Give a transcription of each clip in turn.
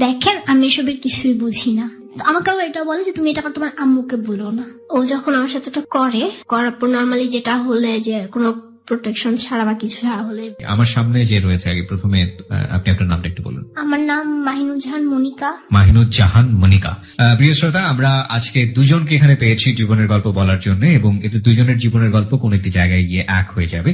দেখেন আমি এসবের কিছুই বুঝি না। আমাকে আবার এটা বলে যে তুমি এটা তোমার আম্মুকে বলো না। ও যখন আমার সাথে এটা করার পর নর্মালি যেটা হলে যে কোনো প্রোটেকশন ছাড়া বা কিছু ছাড়া হলে। আমার সামনে যে রয়েছে, আগে প্রথমে আপনি আপনার নামটা একটু বলুন। আমার নাম মাহিনুজ্জাহান মনিকা। মাহিনুজ্জাহান মনিকা। প্রিয় শ্রোতা, আমরা আজকে দুজনকে এখানে পেয়েছি জীবনের গল্প বলার জন্য, এবং এতে দুজনের জীবনের গল্প কোন একটি জায়গায় গিয়ে এক হয়ে যাবে,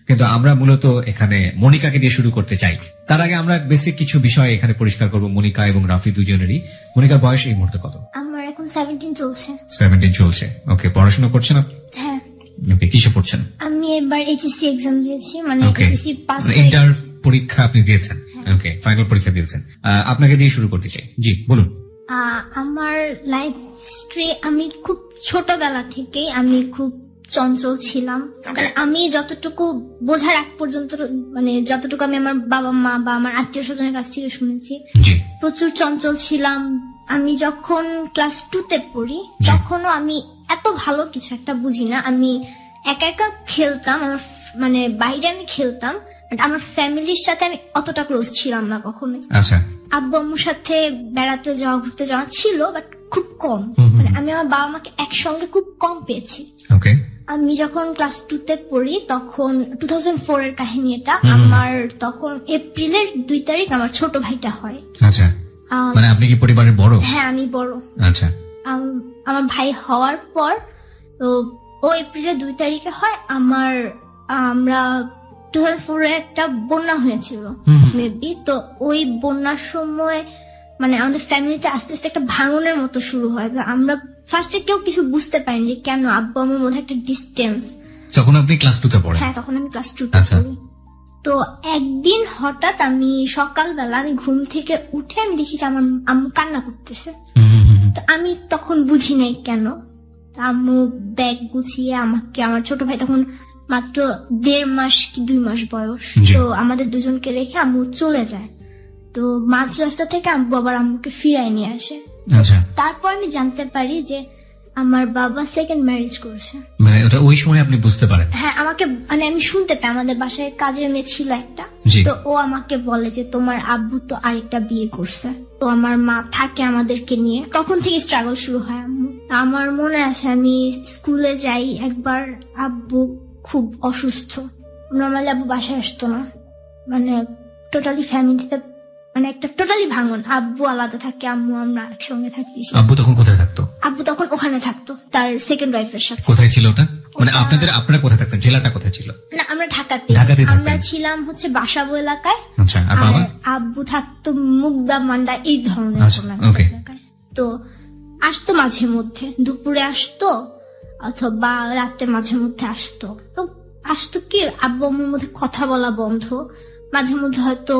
কিন্তু আমরা মূলত এখানে মনিকাকে দিয়ে শুরু করতে চাই। তার আগে আমরা বেসিক কিছু বিষয় এখানে পরিষ্কার করব মনিকা এবং রাফি দুজনেরই। মনিকার বয়স এই মুহূর্তে কত? আমার এখন 17 চলছে। 17 চলছে। ওকে, পড়াশোনা করছেন আপনি? হ্যাঁ। ওকে, কিসে পড়ছেন? আমি এবার এইচএসসি এক্সাম দিয়েছি, মানে এইচএসসি পাস। ইন্টার পরীক্ষা আপনি দিয়েছেন? ওকে, ফাইনাল পরীক্ষা দিয়েছেন। আপনাকে দিয়ে শুরু করতে চাই, জি বলুন। আমার লাইফ হিস্ট্রি, আমি খুব ছোটবেলা থেকেই আমি খুব চঞ্চল ছিলাম। আমি যতটুকু বোঝার আগ পর্যন্ত, মানে যতটুকু আমি আমার বাবা মা বা আমার আত্মীয় স্বজনের কাছ থেকে শুনেছি, প্রচুর চঞ্চল ছিলাম। আমি যখন ক্লাস 2তে পড়ি তখনও আমি এত ভালো কিছু একটা বুঝি না। আমি একা একা খেলতাম, মানে বাইরে আমি খেলতাম, আমার ফ্যামিলির সাথে আমি অতটা ক্লোজ ছিলাম না কখনোই। আচ্ছা। আব্বু আম্মুর সাথে বেড়াতে যাওয়া, ঘুরতে যাওয়া ছিল, বাট খুব কম। মানে আমি আমার বাবা মাকে একসঙ্গে খুব কম পেয়েছি। ওকে। আমি যখন ক্লাস 2তে পড়ি তখন 2004 এর কাহিনী এটা। আমার তখন এপ্রিলের 2 তারিখ আমার ছোট ভাইটা হয়। আচ্ছা, মানে আপনি কি পরিবারের বড়? হ্যাঁ, আমি বড়। আচ্ছা। আমার ভাই হওয়ার পর তো ও এপ্রিলের 2 তারিখে হয়। আমরা 2004 এ একটা বন্যা হয়েছিল মেবি। তো ওই বন্যার সময় মানে আমাদের ফ্যামিলিতে আস্তে আস্তে একটা ভাঙনের মতো শুরু হয়। আমরা ফার্স্টে কেউ কিছু বুঝতে পারিনি যে কেন আব্বু আম্মুর মধ্যে একটা ডিস্টেন্স। তখন আপনি ক্লাস 2তে পড়েন? হ্যাঁ, তখন আমি ক্লাস 2তে পড়ি। তো একদিন হঠাৎ আমি সকালবেলা আমি ঘুম থেকে উঠে আমি দেখি যে আমার আম্মু কান্না করতেছে। তো আমি তখন বুঝি নাই কেন। আম্মু ব্যাগ গুছিয়ে আমাকে, আমার ছোট ভাই তখন মাত্র 1.5 মাস কি 2 মাস বয়স, তো আমাদের দুজনকে রেখে আম্মু চলে যায়। তো মাঝ রাস্তা থেকে আব্বু আবার আম্মুকে ফিরায় নিয়ে আসে। তারপর আমি জানতে পারি যে আমার বাবা সেকেন্ড ম্যারেজ করছে। মানে ওটা ওই সময় আপনি বুঝতে পারেন? হ্যাঁ, আমাকে মানে আমি শুনতে পাই, আমাদের বাসায় কাজের মেয়ে ছিল একটা, তো ও আমাকে বলে যে তোমার আব্বু তো আরেকটা বিয়ে করছে। তো আমার মা থাকে আমাদেরকে নিয়ে, তখন থেকে স্ট্রাগল শুরু হয় আম্মু। আমার মনে আছে আমি স্কুলে যাই একবার, আব্বু খুব অসুস্থ। নর্মালি আব্বু বাসায় আসতো না, মানে টোটালি ফ্যামিলিতে মানে একটা টোটালি ভাঙন। আব্বু আলাদা থাকে, আম্মু আমরা একসঙ্গে থাকি। আব্বু তখন কোথায় থাকতো? আব্বু তখন ওখানে থাকতো তার সেকেন্ড ওয়াইফের সাথে। কোথায় ছিল ওটা? মানে আপনারা কোথায় থাকতেন? জেলাটা কোথায় ছিল? না, আমরা ঢাকাতে। আমরা ছিলাম হচ্ছে বাসাবো এলাকায়। আচ্ছা। আর আব্বু থাকতো মুগদা মান্ডা এই ধরনের এলাকায়। তো আসতো মাঝে মধ্যে, দুপুরে আসতো অথবা রাতে মাঝে মধ্যে আসতো। তো আসতো কি, আব্বু আম্মুর মধ্যে কথা বলা বন্ধ। মাঝে মধ্যে হয়তো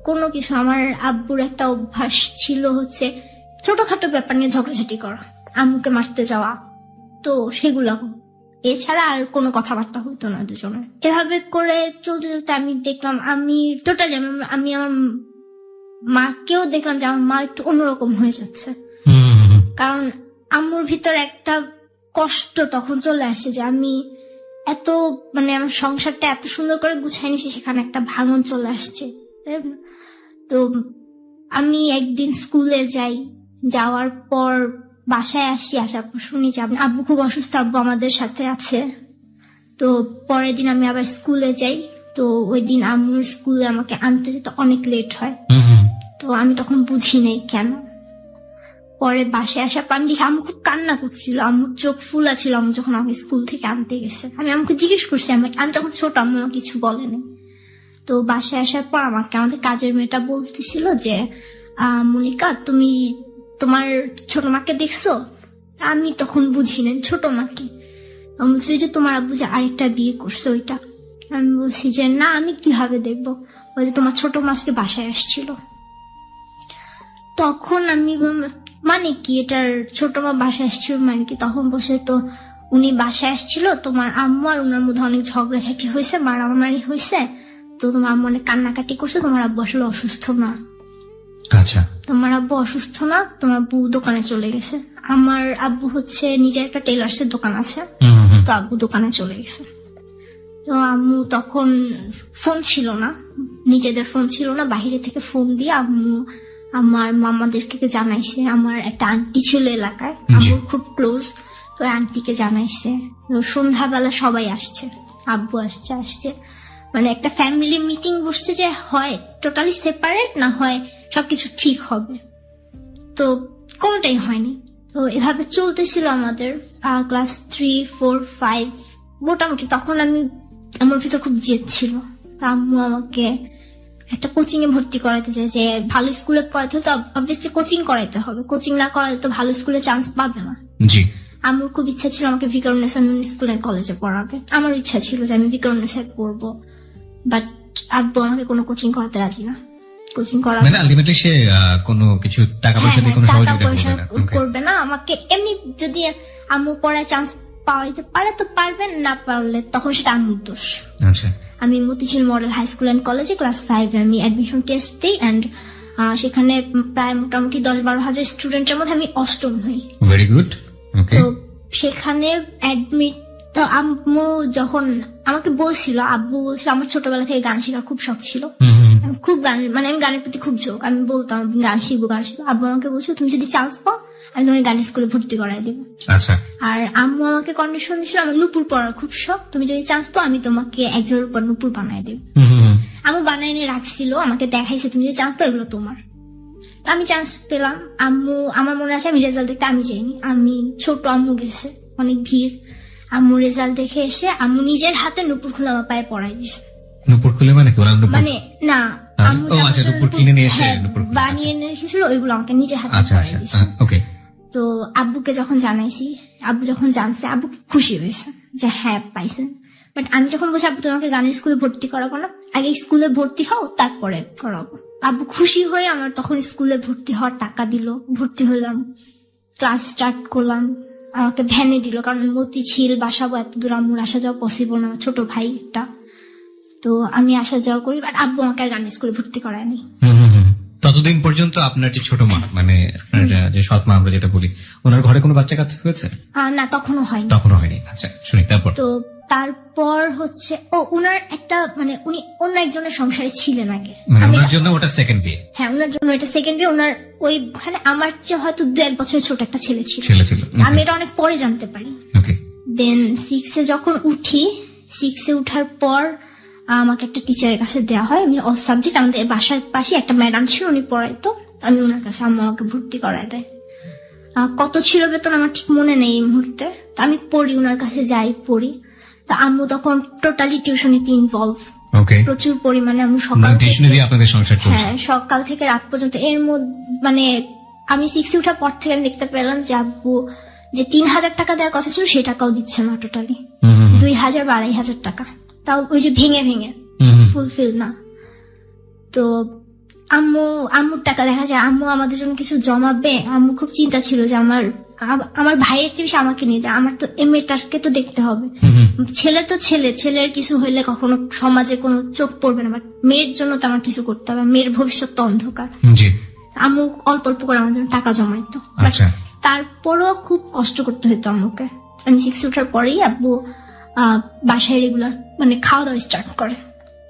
কোনো কিছু, আমার আব্বুর একটা অভ্যাস ছিল হচ্ছে ছোটখাটো ব্যাপার নিয়ে ঝগড়াঝাটি করা, আম্মুকে মারতে যাওয়া, তো সেগুলো। এছাড়া আর কোনো কথাবার্তা হইতো না দুজনের। এভাবে করে চলতে চলতে আমি দেখলাম আমি টোটালি আমি আমার মাকেও দেখলাম যে আমার মা একটু অন্যরকম হয়ে যাচ্ছে। কারণ আম্মুর ভিতর একটা কষ্ট তখন চলে আসে যে আমি এত মানে আমার সংসারটা এত সুন্দর করে গুছাই নিছি, সেখানে একটা ভাঙন চলে আসছে। তো আমি একদিন স্কুলে যাই, যাওয়ার পর বাসায় আসি, আসার পর শুনি যে আব্বু খুব অসুস্থ, আব্বু আমাদের সাথে আছে। তো পরের দিন আমি আবার স্কুলে যাই। তো ওই দিন আম্মুর স্কুলে আমাকে আনতে যেতে অনেক লেট হয়। তো আমি তখন বুঝি নাই কেন। পরে বাসায় আসার পর আমি দেখি আম্মু খুব কান্না করছিল, আম্মুর চোখ ফুলা ছিল। আম্মু যখন আমাকে স্কুল থেকে আনতে গেছে, আমি আমাকে জিজ্ঞেস করছি, আমি তখন ছোট, আম্মু কিছু বলেনি। তো বাসায় আসার পর আমাকে আমাদের কাজের মেয়েটা বলতেছিল যে মনিকা তুমি তোমার ছোট মাকে দেখছো? আমি তখন বুঝি না ছোট মাকে। আমি বলছি যে তোমার আব্বু যে আরেকটা বিয়ে করছে ওইটা। আমি বলছি যে না, আমি কিভাবে দেখবো? ওই যে তোমার ছোট মাসকে বাসায় আসছিল। তখন আমি মানে কি এটার ছোট মা বাসায় আসছিল মানে কি? তখন বসে তো উনি বাসায় আসছিল, তোমার আম্মু আর উনার মধ্যে অনেক ঝগড়াঝাটি হয়েছে, মারামারি হয়েছে। তো তোমার আম্মু অনেক কান্নাকাটি করছে, তোমার আব্বু আসলে অসুস্থ না। আচ্ছা। তোমার আব্বু অসুস্থ না, তোমার আব্বু দোকানে চলে গেছে। আমার আব্বু হচ্ছে নিজের একটা টেলার্সের দোকান আছে, তো আব্বু দোকানে চলে গেছে। তো আম্মু তখন ফোন ছিল না, নিজেদের ফোন ছিল না, বাহিরে থেকে ফোন দিয়ে আম্মু আমার মামাদেরকে জানাইছে, আমার একটা আন্টি ছিল এলাকায়, আমার খুব ক্লোজ, তো আন্টিকে জানাইছে। সন্ধ্যাবেলা সবাই আসছে, আব্বু আসছে, মানে একটা ফ্যামিলি মিটিং বসছে যে হয় টোটালি সেপারেট না হয় সবকিছু ঠিক হবে, তো কোনটাই হয়নি। তো এভাবে চলতেছিল আমাদের ক্লাস 3, 4, 5 মোটামুটি। তখন আমার ভিতর খুব জেদ ছিল, আম্মু আমাকে একটা কোচিং এ ভর্তি করাতে চাই, যে ভালো স্কুলে পড়াতে হলে তো অবভিয়াসলি কোচিং করাইতে হবে, কোচিং না করালে তো ভালো স্কুলে চান্স পাবে না। জি, আমার খুব ইচ্ছা ছিল আমাকে ভিকারুন্নেসা নূন স্কুল এন্ড কলেজে পড়াবে, আমার ইচ্ছা ছিল যে আমি ভিকারুন্নেসায় পড়বো, বাট আব্বু আমাকে কোনো কোচিং করাতে রাজি না। কোচিং করা মানে আলটিমেটলি সে কোনো কিছু টাকা পয়সা দিয়ে কোনো সহযোগিতা করবে না আমাকে। এমনি যদি আম্মু পড়ায় চান্স পাওয়াইতে পারে তো পারবেন, না পারলে তখন সেটা আম্মুর দোষ। আচ্ছা, আমি Motijheel model high school and কলেজে ক্লাস 5 আমি অ্যাডমিশন টেস্ট দিই, এন্ড সেখানে প্রায় মোটামুটি 10-12 হাজার স্টুডেন্টের মধ্যে আমি 8ম হই। Very good. তো সেখানে অ্যাডমিট, তো আম্মু যখন আমাকে বলছিল, আব্বু বলছিল, আমার ছোটবেলা থেকে গান শেখার খুব শখ ছিল, আমি খুব গান, মানে আমি গানের প্রতি খুব ঝোঁক, আমি বলতাম গান শিখবো। আব্বু আমাকে বলছিল তুমি যদি চান্স পাও আমি তোমাকে গানের স্কুলে ভর্তি করাই দেবো। আচ্ছা। আর আম্মু আমাকে কন্ডিশন দিয়েছিল, আমার নুপুর পড়ার খুব শখ, তুমি যদি চান্স পাও আমি তোমাকে একজনের উপর নুপুর বানাই দেবো। আম্মু বানাই এনে রাখছিল, আমাকে দেখাইছে তুমি যদি চান্স পাও এগুলো তোমার। আমি চান্স পেলাম। আম্মু, আমার মনে আছে আমি রেজাল্ট দেখতে আমি যাইনি, আমি ছোট, আম্মু গেছে, অনেক ভিড়। আম্মু রেজাল্ট দেখে এসে আম্মু নিজের হাতে নুপুর খুলে আমার পায়ে পড়াই দিছে। নুপুর খুলে মানে মানে না, আম্মু বানিয়ে এনে রেখেছিল, ওইগুলো আমাকে নিজের হাতে পড়াই দিছে। তো আব্বুকে যখন জানাইছি, আব্বু যখন জানছে, আব্বু খুশি হয়েছে যে হ্যাঁ পাইছেন। বাট আমি যখন বলছি আব্বু তোমাকে গানের স্কুলে ভর্তি করাবো না, আগে স্কুলে ভর্তি হও তারপরে করাবো। আব্বু খুশি হয়ে আমার তখন স্কুলে ভর্তি হওয়ার টাকা দিল, ভর্তি হলাম, ক্লাস স্টার্ট করলাম, আমাকে ভ্যানে দিল, কারণ মতিঝিল বাসাবো এত দূর আম্মুর আসা যাওয়া পসিবল না, ছোট ভাই একটা, তো আমি আসা যাওয়া করি। বাট আব্বু আমাকে আর গানের স্কুলে ভর্তি করায়নি। ততদিন পর্যন্ত আপনার যে ছোট মা, মানে যে সৎ মা আমরা যেটা বলি, ওনার ঘরে কোনো বাচ্চা কাচ্চা হয়েছে? না, তখনও হয়নি। আচ্ছা, শুনি তারপর। তো তারপর হচ্ছে উনার একটা, মানে উনি অন্য একজনের সংসারে ছিলেন আগে, ওনার জন্য ওটা সেকেন্ড বিয়ে। হ্যাঁ, ওনার জন্য এটা সেকেন্ড বিয়ে। ওনার ওইখানে আমার চেয়ে হয়তো 2-1 বছরের ছোট একটা ছেলে ছিল। আমি এটা অনেক পরে জানতে পারি। দেন 6 যখন উঠি, 6 উঠার পর আমাকে একটা টিচারের কাছে দেওয়া হয়, আমি অল সাবজেক্ট, আমাদের বাসার পাশে একটা ম্যাডাম ছিল, উনি পড়াইতো, আমি ওনার কাছে, আম্মু আমাকে ভর্তি করায় দেয়। কত ছিল বেতন আমার ঠিক মনে নেই এই মুহূর্তে, আমি পড়ি, ওনার কাছে যাই, পড়ি। তা আম্মু তখন টোটালি টিউশনিতে ইনভলভ, প্রচুর পরিমাণে। আমি সকাল থেকে রাত পর্যন্ত, এর মধ্যে মানে আমি 6 উঠার পর থেকে আমি দেখতে পেলাম যে আব্বু যে 3000 টাকা দেওয়ার কথা ছিল সেই টাকাও দিচ্ছে না, টোটালি 2000 বা 2500 টাকা, তাও ওই যে ভেঙে ভেঙে, ফুলফিল না। তো আম্মুর টাকা দেখা যায় আম্মু আমাদের জন্য কিছু জমাবে, আম্মু খুব চিন্তা ছিল যে আমার ভাইয়ের চেয়ে বেশি আমাকে নিয়ে যায়, আমার তো মেয়েটাকে তো দেখতে হবে, ছেলে তো ছেলের কিছু হইলে কখনো সমাজে কোনো চোখ পড়বে না, বাট মেয়ের জন্য তো আমার কিছু করতে হবে, মেয়ের ভবিষ্যৎ তো অন্ধকার। আম্মু অল্প অল্প করে আমার জন্য টাকা জমাইতো, তারপরও খুব কষ্ট করতে হতো আম্মুকে। আমি 6 উঠার পরেই আব্বু বাসায় রেগুলার মানে খাওয়া দাওয়া স্টার্ট করে,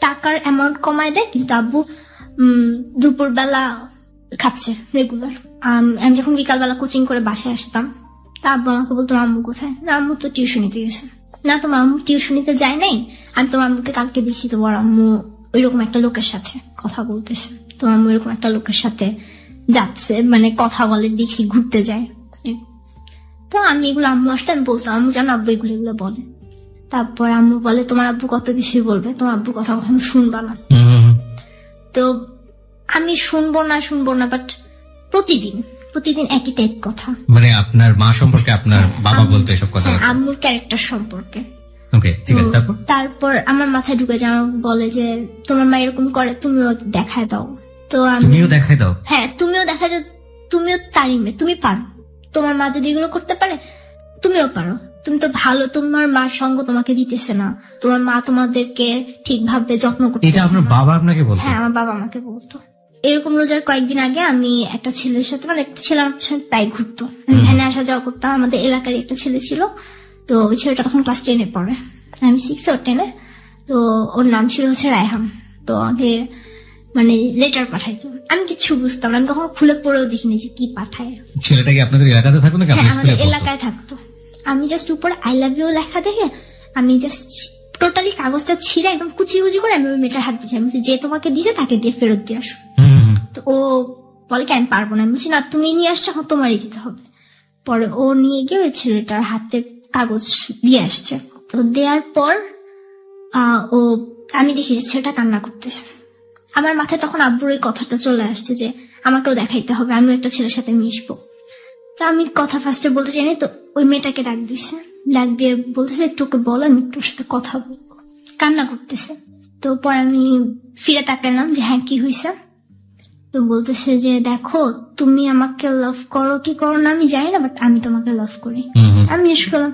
টাকার অ্যামাউন্ট কমায় দেয়, কিন্তু আব্বু দুপুর বেলা খাচ্ছে রেগুলার। আমি যখন বিকালবেলা কোচিং করে বাসায় আসতাম, তা আব্বু আমাকে বলতো আম্মু কোথায়, আম্মু তো টিউশনিতে গেছে। না, তোমার আম্মু টিউশনিতে যায় নাই, আমি তোমার আম্মুকে কালকে দেখছি তোমার আম্মু ওইরকম একটা লোকের সাথে কথা বলতেছে, তোমার আম্মু এরকম একটা লোকের সাথে যাচ্ছে, মানে কথা বলে দেখছি, ঘুরতে যায়। তো আমি এগুলো আম্মু আসতে আমি বলতাম, আম্মু জানো আব্বু এগুলো বলে। তারপর আম্মু বলে তোমার আব্বু কত কিছুই বলবে, তোমার আব্বু কথা কখনো শুনবা না। তো আমি শুনবো না, বাট প্রতিদিন একই টাইপ কথা, মানে আপনার মা সম্পর্কে আপনার বাবা বলতে এসব কথা, আম্মুর ক্যারেক্টার সম্পর্কে। তারপর আমার মাথায় ঢুকে যায়, বলে যে তোমার মা এরকম করে, তুমিও দেখায় দাও। তো তুমিও দেখায় দাও? হ্যাঁ, তুমিও দেখা যাও, তুমিও তারই মেয়ে, তুমি পারো, তোমার মা যদি এগুলো করতে পারে তুমিও পারো, তুমি তো ভালো, তোমার মার সঙ্গ তোমাকে দিতেছে না, তোমার মা তোমাদেরকে ঠিকভাবে যত্ন করতে। এটা আপনার বাবা আপনাকে বলতো? হ্যাঁ, আমার বাবা আমাকে বলতো। এরকম রোজার কয়েকদিন আগে আমি একটা ছেলের সাথে, মানে একটা ছেলে আমার সাথে প্রায় ঘুরতো, আমি ভ্যানে আসা যাওয়া করতাম, আমাদের এলাকার একটা ছেলে ছিল, তো ওই ছেলেটা তখন ক্লাস 10-এ পড়ে, আমি 6 or 10-এ, তো ওর নাম ছিল হচ্ছে রায়হান। তো আগে মানে লেটার পাঠাইতো। আমি কিছু বুঝতাম না, আমি কখনো খুলে পড়েও দেখিনি যে কি পাঠায়। ছেলেটা কি আপনাদের এলাকাতে থাকতো নাকি হ্যাঁ, আমাদের এলাকায় থাকতো। আমি জাস্ট উপরে আই লাভ ইউ লেখা দেখে আমি জাস্ট টোটালি কাগজটা ছিঁড়ে একদম কুচি কুচি করে আমি ওই মেয়েটার হাত দিয়েছি। আমি যে তোমাকে দিছে তাকে দিয়ে ফেরত দিয়ে আসো। তো ও বলে কি আমি পারবো না। আমি বলছি না, তুমি নিয়ে আসছো, এখন তোমারই দিতে হবে। পরে ও নিয়ে গিয়ে ওই ছেলেটার হাতে কাগজ দিয়ে আসছে। তো দেওয়ার পর ও আমি দেখি যে ছেলেটা কান্না করতেছে। আমার মাথায় তখন আব্বুর এই কথাটা চলে আসছে যে আমাকেও দেখাইতে হবে, আমিও একটা ছেলের সাথে মিশবো। তো আমি কথা ফার্স্টে বলতে চাইনি, তো ওই মেয়েটাকে ডাক দিছে। ডাক দিয়ে বলতেছে একটু ওকে বলো, আমি একটু ওর সাথে কথা বলবো। কান্না করতেছে। তো পরে আমি ফিরে তাকালাম যে হ্যাঁ কি হয়েছে। তো বলতেছে যে দেখো, তুমি আমাকে লাভ করো কি করো না আমি জানি না, বাট আমি তোমাকে লাভ করি। আমি এসে করলাম,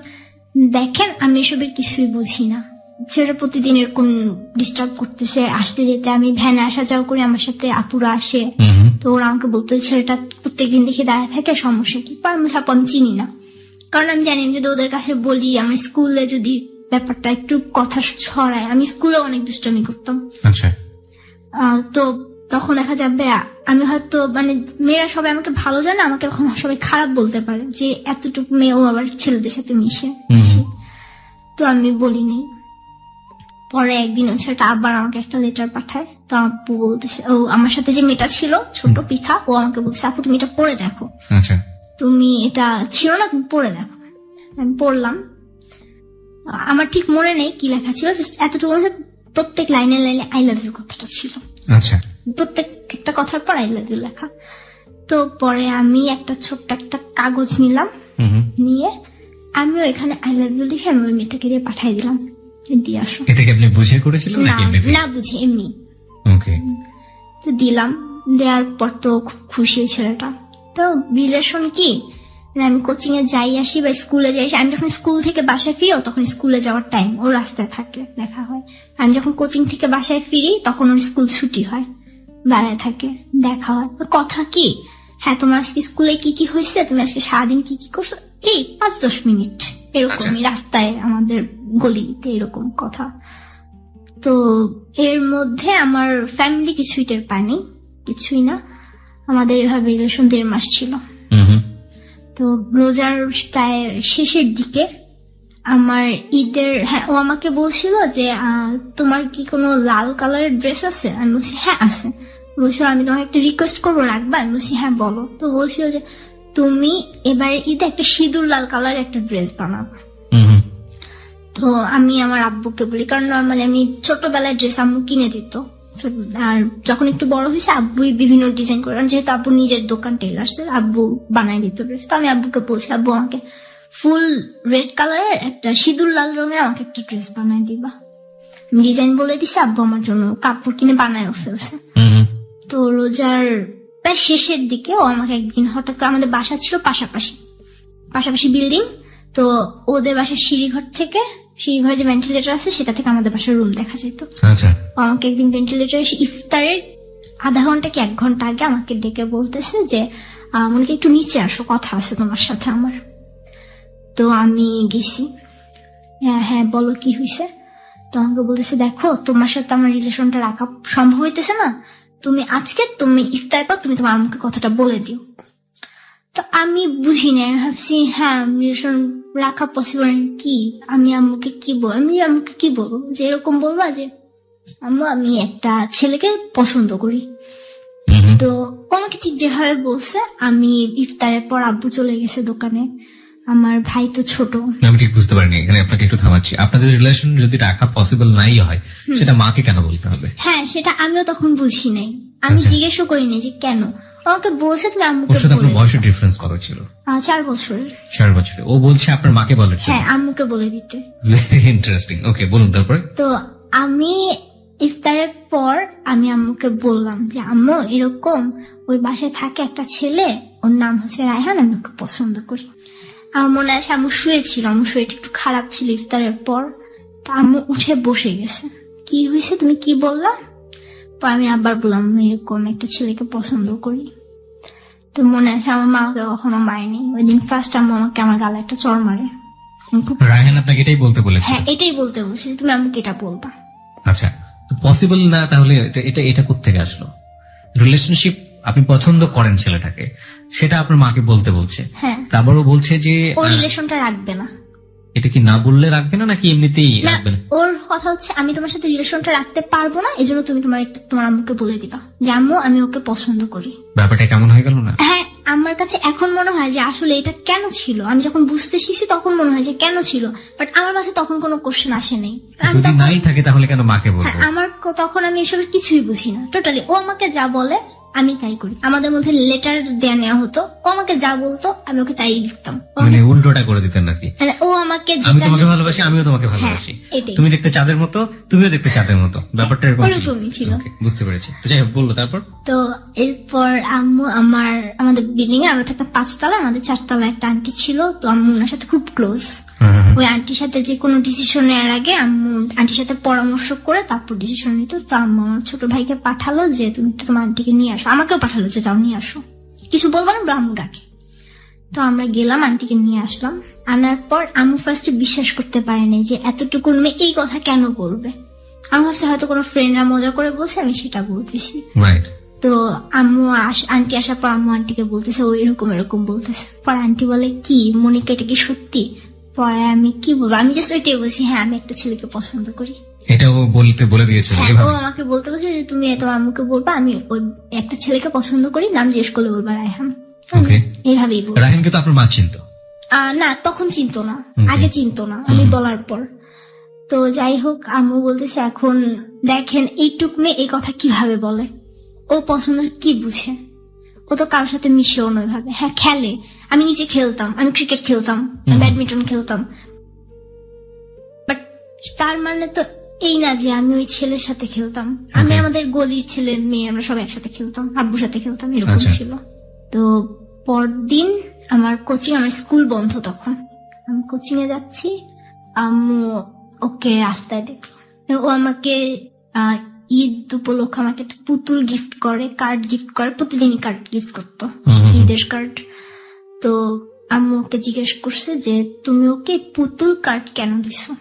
দেখেন আমি এসবের কিছুই বুঝি না। ছেলেটা প্রতিদিন এরকম ডিস্টার্ব করতেছে, আসতে যেতে আমি ভ্যানে আসা যাওয়া করি, আমার সাথে আপুরা আসে। তো ওরা আমাকে বলতো ছেলেটা প্রত্যেকদিন দেখে দাঁড়িয়ে থাকে, সমস্যা কি? আমি চিনি না, কারণ আমি জানি যদি ওদের কাছে বলি, আমার স্কুলে যদি ব্যাপারটা একটু কথা ছড়ায়, আমি স্কুলে অনেক দুষ্টামি করতাম। আচ্ছা। তো তখন দেখা যাবে আমি হয়তো মানে মেয়েরা সবাই আমাকে ভালো জানে, আমাকে তখন সবাই খারাপ বলতে পারে যে এতটুকু মেয়েও আবার ছেলেদের সাথে মিশে। তো আমি বলিনি। পরে একদিন ছেলেটা আবার আমাকে একটা লেটার পাঠায়। তো আপু বলতেছে, ও আমার সাথে যে মেয়েটা ছিল ছোট পিঠা, ও আমাকে বলছে আপু তুমি এটা পড়ে দেখো। আচ্ছা। তুমি এটা ছিল না, তুমি পড়ে দেখো। আমি পড়লাম, আমার ঠিক মনে নেই কি লেখা ছিল, জাস্ট এতটুকু প্রত্যেক লাইনে লাইনে আই লাভ ইউ কথাটা ছিল। আচ্ছা। প্রত্যেক একটা কথার পর আই লাভ ইউ লেখা। তো পরে আমি একটা ছোট্ট একটা কাগজ নিলাম, নিয়ে আমিও এখানে আই লাভ ইউ লিখে আমি ওই মেয়েটাকে দিয়ে পাঠিয়ে দিলাম, দিয়ে আসো। এটা কি আপনি বুঝে করেছিলেন নাকি এমনিতে? না বুঝে, এমনি। ওকে। তো দিলাম, দেওয়ার পর তো খুব খুশি ছেলেটা। তো রিলেশন কি, আমি কোচিং এ যাই আসি বা স্কুলে যাই আসি, আমি যখন স্কুল থেকে বাসায় ফিরিও তখন স্কুলে যাওয়ার টাইম ওর রাস্তায় থাকে, দেখা হয়। আমি যখন কোচিং থেকে বাসায় ফিরি তখন ওর স্কুল ছুটি হয়, বেড়ায় থাকে, দেখা হয়। কথা কি, হ্যাঁ তোমার আজকে স্কুলে কি কি হয়েছে, তুমি আজকে সারাদিন কি কি করছো, এই 5-10 মিনিট এরকমই রাস্তায় আমাদের গলিতে এরকম কথা। তো এর মধ্যে আমার ফ্যামিলি কিছুই টের পায়নি, কিছুই না। আমাদের এভাবে রিলেশন 1.5 মাস ছিল। তো রোজার প্রায় শেষের দিকে আমার ঈদের, হ্যাঁ ও আমাকে বলছিল যে তোমার কি কোনো লাল কালারের ড্রেস আছে? আমি বলছি হ্যাঁ আছে। বলছিল আমি তোমাকে একটা রিকোয়েস্ট করবো, রাখবা? আমি বলছি হ্যাঁ বলো। তো বলছিল যে তুমি এবার ঈদে একটা সিঁদুর লাল কালারের একটা ড্রেস বানাবো। তো আমি আমার আব্বুকে বলি, কারণ নর্মালি আমি ছোটবেলায় ড্রেস আম্মু কিনে দিত, আর যখন একটু বড় হয়েছে আব্বুই বিভিন্ন ডিজাইন করে, যেহেতু আব্বু নিজের দোকান টেলার্স, আব্বু বানাই দিত ড্রেস। তো আমি আব্বুকে বলছি আব্বু আমাকে ফুল রেড কালারের একটা সিঁদুর লাল রঙের আমাকে একটা ড্রেস বানাই দিবা। আমি ডিজাইন বলে দিছি, আব্বু আমার জন্য কাপড় কিনে বানায়ও ফেলছে। তো রোজার প্রায় শেষের দিকে ও আমাকে একদিন হঠাৎ করে, আমাদের বাসা ছিল পাশাপাশি বিল্ডিং, তো ওদের বাসার সিঁড়িঘর যে ভেন্টিলেটর আছে সেটা থেকে আমাদের বাসার রুম দেখা যেত। আমাকে একদিন ভেন্টিলেটর এসে ইফতারের আধা ঘন্টা কি 1 ঘন্টা আগে আমাকে ডেকে বলতেছে যে মনে একটু নিচে আসো, কথা আছে তোমার সাথে আমার। তো আমি গেছি, হ্যাঁ বলো কি হয়েছে। তো আমাকে বলতেছে দেখো তোমার সাথে আমার রিলেশনটা রাখা সম্ভব হইতেছে না, তুমি ইফতার পর তুমি তোমার আম্মুকে কথাটা বলে দিও। তো আমি বুঝি না, আমি ভাবছি হ্যাঁ রিলেশন রাখা পসিবল কি, আমি আম্মুকে কি বলবো, যে এরকম বলবা যে আম্মু আমি একটা ছেলেকে পছন্দ করি। তো আমাকে ঠিক যেভাবে বলছে, আমি ইফতারের পর আব্বু চলে গেছে দোকানে, আমার ভাই তো ছোট। আমি ঠিক বুঝতে পারিনি, এখানে আপনাকে একটু থামাচ্ছি। আপনাদের রিলেশন যদি রাখা পসিবল নাই হয় সেটা মাকে কেন বলতে হবে? হ্যাঁ সেটা আমিও তখন বুঝি নাই, আমি জিজ্ঞেসও করিনি যে কেন। আমাকে বলছে তুমি আম্মুকে বলে। আপনার বয়সের ডিফারেন্স কত ছিল? 4 বছরের। 4 বছরের। ও বলছে আপনার মাকে বলে? হ্যাঁ আম্মুকে বলে দিতে। Very interesting. ওকে বলুন তারপর। তো আমি ইফতারের পর আমি আম্মুকে বললাম যে আম্মু এরকম ওই বাসায় থাকে একটা ছেলে, ওর নাম হচ্ছে রায়হান, আমি ওকে পছন্দ করি। আমার মনে আছে আম্মু শুয়েছিল, আমার শরীরটা একটু খারাপ ছিল ইফতারের পর। তা আম্মু উঠে বসে গেছে, কি হয়েছে তুমি কি বললা? পর আমি আবার বললাম এরকম একটা ছেলেকে পছন্দ করি। তো মনে আছে আমার মা আমাকে কখনো মারেনি, ওই দিন ফার্স্ট আম্মু আমাকে আমার গালে একটা চড় মারে। রায়হান আপনাকে এটাই বলতে বলেছে? হ্যাঁ এটাই বলতে বলছে, তুমি আমাকে এটা বলবা। আচ্ছা, তো পসিবল না, তাহলে এটা এটা কোত্থেকে আসলো? রিলেশনশিপ আপনি পছন্দ করেন ছেলেটাকে, সেটা আপনার মাকে বলতে বলছে, হ্যাঁ, তারপরও বলছে যে ও রিলেশনটা রাখবে না। এটা কি না বললে রাখবে না নাকি এমনিতেই রাখবে না? ওর কথা হচ্ছে আমি তোমার সাথে রিলেশনটা রাখতে পারবো না, এজন্য তুমি তোমার আম্মুকে বলে দিবা যে আম্মু আমি ওকে পছন্দ করি। ব্যাপারটা কেমন হয়ে গেল না? হ্যাঁ, আমার কাছে এখন মনে হয় যে আসলে এটা কেন ছিল, আমি যখন বুঝতে শিখছি তখন মনে হয় যে কেন ছিল, বাট আমার মাথায় তখন কোনো কোশ্চেন আসে নাই। যদি নাই থাকে তাহলে কেন মাকে বলবো? তখন আমি এসবের কিছুই বুঝি না টোটালি। ও আমাকে যা বলে আমি তাই করি। আমাদের মধ্যে লেটার দেয়া নেওয়া হতো, ও আমাকে যা বলতো আমি ওকে তাই লিখতাম। মানে উল্টোটা করে দিতেন নাকি? ও আমাকে আমি তোমাকে ভালোবাসি, আমিও তোমাকে ভালোবাসি, তুমি দেখতে চাঁদের মতো, তুমিও দেখতে চাঁদের মতো, ব্যাপারটা এরকমই ছিল। বুঝতে পেরেছি। তো যাই হোক, বললো তারপর? তো এরপর আম্মু আমাদের বিল্ডিং এ আমরা থাকতাম 5 তলা, আমাদের 4 তলা একটা আন্টি ছিল, তো আম্মু ওনার সাথে খুব ক্লোজ। ওই আন্টির সাথে যে কোনো ডিসিশন নেওয়ার আগে আম্মু আন্টির সাথে পরামর্শ করে তারপর ডিসিশন নিত। তো আম্মু আমার ছোট ভাইকে পাঠালো যে তুমি তোমার আন্টিকে নিয়ে আসো, আমাকেও পাঠালো যে যাও নিয়ে আসো, কিছু বলবো না, আম্মু ডাকে। তো আমরা গেলাম, আন্টিকে নিয়ে আসলাম। আনার পর আম্মু ফার্স্টে বিশ্বাস করতে পারেনি যে এতটুকু মেয়ে এই কথা কেন বলবে। আমি ভাবছি হয়তো কোনো ফ্রেন্ডরা মজা করে বলছে, আমি সেটা বলতেছি। তো আন্টি আসার পর আম্মু আন্টিকে বলতেছে ও এরকম এরকম বলতেছে। পর আন্টি বলে কি মনিকা এটা কি সত্যি? পরে আমি কি বলবো, আমি জাস্ট ওইটাই বলছি হ্যাঁ আমি একটা ছেলেকে পছন্দ করি। এটা ও বলে দিয়েছে? ও আমাকে বলতে বলছে যে তুমি তোমার আম্মুকে বলবা আমি ওই একটা ছেলেকে পছন্দ করি, নাম জিজ্ঞেস করলে বলবা রায়হান। এইভাবেই বল। রায়হানকে তো আপনার মা চিনতো না? তখন চিনতো না, আগে চিনতো না, আমি বলার পর। তো যাই হোক, আম্মু বলতেছে এখন দেখেন এইটুক মেয়ে এই কথা কিভাবে বলে, ও পছন্দ কি বুঝে, ও তো কারোর সাথে মিশেও নয় ভাবে। হ্যাঁ খেলে, আমি নিজে খেলতাম, আমি ক্রিকেট খেলতাম, ব্যাডমিন্টন খেলতাম, বাট তার মানে তো এই না যে আমি ওই ছেলের সাথে খেলতাম। আমি আমাদের গলির ছেলে মেয়ে আমরা সব একসাথে খেলতাম, আব্বুর সাথে খেলতাম, এরকম ছিল। তো পরদিন আমার স্কুল বন্ধ, তখন আমি কোচিং এ যাচ্ছি, আম্মু ওকে রাস্তায় দেখলো। ও আমাকে ঈদ উপলক্ষে আমাকে একটা পুতুল গিফট করে, কার্ড গিফট করে, প্রতিদিনই কার্ড গিফট করতো, ঈদের কার্ড। তো আম্মু ওকে জিজ্ঞেস করছে যে তুমি ওকে পুতুল কার্ড কেন দিছো?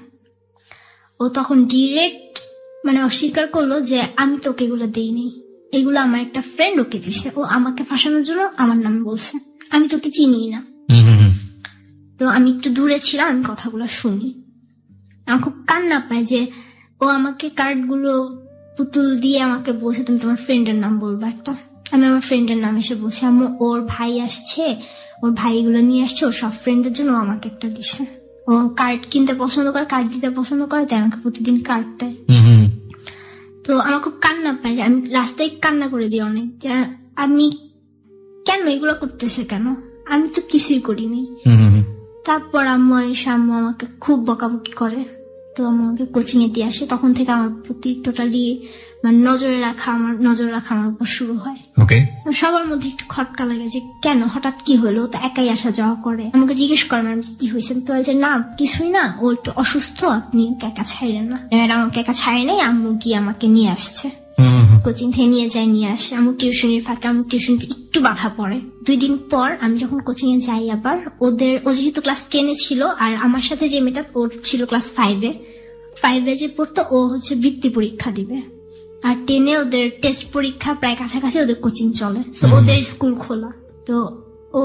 ও তখন ডিরেক্ট মানে অস্বীকার করলো যে আমি তোকে এগুলো দেইনি, এগুলো আমার একটা ফ্রেন্ড ওকে দিছে, ও আমাকে ফাঁসানোর জন্য আমার নাম বলছে, আমি তোকে চিনি না। তো আমি একটু দূরে ছিলাম, আমি কথাগুলো শুনি, আমার খুব কান্না পায় যে ও আমাকে কার্ডগুলো পুতুল দিয়ে আমাকে বলছে তুমি তোমার ফ্রেন্ডের নাম বলবা একটা। আমি আমার ফ্রেন্ডের নাম এসে বলছি, আম্মু ওর ভাই আসছে, ওর ভাইগুলো নিয়ে আসছে, ওর সব ফ্রেন্ডদের জন্য আমাকে একটা দিছে। ও কার্ড কিনতে পছন্দ করে, কার্ড দিতে পছন্দ করে, তাই আমাকে প্রতিদিন কার্ড দেয়। তো আমার খুব কান্না পায়, আমি রাস্তায় কান্না করে দিই অনেক, যে আমি কেন এগুলো করতেছে কেন, আমি তো কিছুই করিনি। তারপর আম্মু আমাকে খুব বকাবকি করে, তো আমাকে কোচিং এ দিয়ে আসে। তখন থেকে আমার প্রতি টোটালি মানে নজর রাখা আমার উপর শুরু হয়। সবার মধ্যে একটু খটকা লাগে যে কেন হঠাৎ কি হলো, তো একাই আসা যাওয়া করে। আমাকে জিজ্ঞেস করে ম্যাডাম কি হয়েছে, তো বলছে না কিছুই না, ও একটু অসুস্থ, আপনি একা ছাড়েন না। ম্যাডাম আমাকে একা ছাড়ে নাই, আম্মু গিয়ে আমাকে নিয়ে আসছে, কোচিং থেকে নিয়ে আসে। আমার টিউশনের ফাঁকে আমার টিউশনিতে একটু বাধা পড়ে। 2 দিন পর আমি যখন কোচিং এ যাই, আবার ও যেহেতু ক্লাস 10 এ ছিল, আর আমার সাথে যে মেয়েটা ওর ছিল ক্লাস 5 এ যে পড়তো, ও হচ্ছে বৃত্তি পরীক্ষা দিবে, আর 10 এ ওদের টেস্ট পরীক্ষা প্রায় কাছাকাছি, ওদের কোচিং চলে, ওদের স্কুল খোলা। তো ও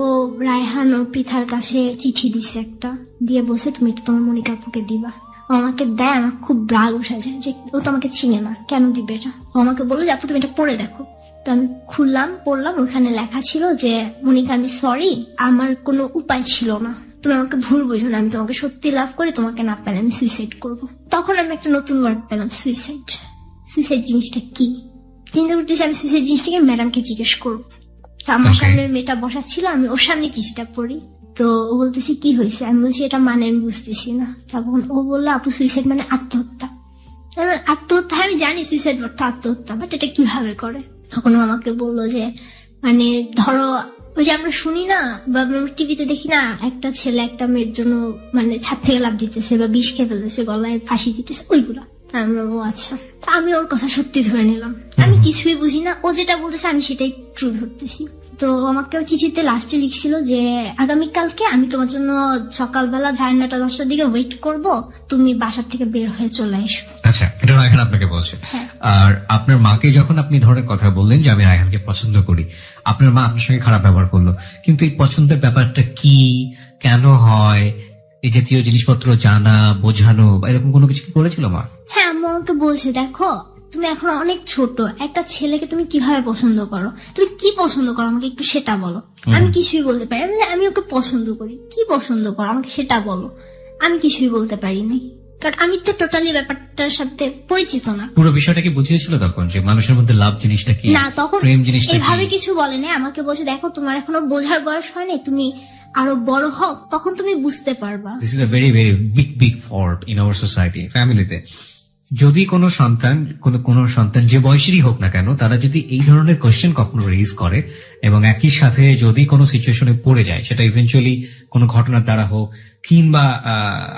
রায়হান ও পৃথার কাছে চিঠি দিছে একটা, দিয়ে বলছে তুমি এটা তোমার মনিকা আপুকে দিবা। ও আমাকে দেয়, আমার খুব রাগ উঠে যায় যে ও তো আমাকে চিনে না, কেন দিবে এটা। ও আমাকে বললো যে আপু তুমি এটা পড়ে দেখো। তো আমি খুললাম, পড়লাম, ওখানে লেখা ছিল যে মনিকা আমি সরি, আমার কোনো উপায় ছিল না, তুমি আমাকে ভুল বুঝো না, আমি তোমাকে সত্যি লাভ করি, তোমাকে না পেলে আমি সুইসাইড করবো। তখন আমি একটা নতুন ওয়ার্ড পেলাম, সুইসাইড জিনিসটা কি। চিন্তা করতেছি আমি সুইসাইড জিনিসটাকে ম্যাডামকে জিজ্ঞেস করবো। তো আমার সামনে মেয়েটা বসা ছিল, আমি ওর সামনে চিঠিটা পড়ি। তো ও বলতেছি কি হয়েছে, আমি বলছি এটা মানে আমি বুঝতেছি না। তখন ও বললো আপু সুইসাইড মানে আত্মহত্যা। আত্মহত্যা আমি জানি সুইসাইড অর্থ আত্মহত্যা, বাট এটা কিভাবে করে। তখন ও আমাকে বললো যে মানে ধরো ওই যে আমরা শুনি না বা আমরা টিভিতে দেখি না, একটা ছেলে একটা মেয়ের জন্য মানে ছাদ থেকে লাফ দিতেছে বা বিষ খেয়ে ফেলতেছে, গলায় ফাঁসি দিতেছে, ওইগুলা। আমরা ও আচ্ছা। তা আমি ওর কথা সত্যি ধরে নিলাম, আমি কিছুই বুঝি না, ও যেটা বলতেছে আমি সেটাই ট্রু ধরতেছি। তো আমাকে চিঠিতে লাস্টে লিখছিল যে আগামীকালকে আমি তোমার জন্য সকালবেলা 9:30 10টার দিকে ওয়েট করব, তুমি বাসার থেকে বের হয়ে চলে এসো। আচ্ছা, এটা রায়হান আপনাকে বলছে। আর আপনার মাকে যখন আপনি ধরনের কথা বললেন যে আমি রায়হানকে পছন্দ করি, আপনার মা আপনার সঙ্গে খারাপ ব্যবহার করলো, কিন্তু এই পছন্দের ব্যাপারটা কি, কেন হয়, এই জাতীয় জিনিসপত্র জানা বোঝানো বা এরকম কোনো কিছু কি করেছিল মা? হ্যাঁ, আম্মু আমাকে বলছে দেখো তুমি এখন অনেক ছোট, একটা ছেলেকে তুমি কিভাবে পছন্দ করো, তুমি কি পছন্দ করো আমাকে একটু সেটা বলো। আমি কিছুই বলতে পারি, আমি ওকে পছন্দ করি, কি পছন্দ করো আমাকে সেটা বলো। আমি কিছুই বলতে পারিনি, কারণ আমি তো টোটালি ব্যাপারটার সাথে পরিচিত না। পুরো বিষয়টা কি বুঝিয়েছিল তখন যে মানুষের মধ্যে লাভ জিনিসটা কি? না, তখন প্রেম জিনিসটা এভাবে কিছু বলেনি। আমাকে বলছে দেখো তোমার এখনো বোঝার বয়স হয়নি, তুমি আরো বড় হও তখন তুমি বুঝতে পারবা। This is a very very big fault in our society, ফ্যামিলিতে। যদি কোনো সন্তান যে বয়সেরই হোক না কেন, তারা যদি এই ধরনের কোয়েশ্চেন কখনো রেজ করে এবং একই সাথে যদি কোনো সিচুয়েশনে পড়ে যায়, সেটা ইভেন্চুয়ালি কোনো ঘটনার দ্বারা হোক কিংবা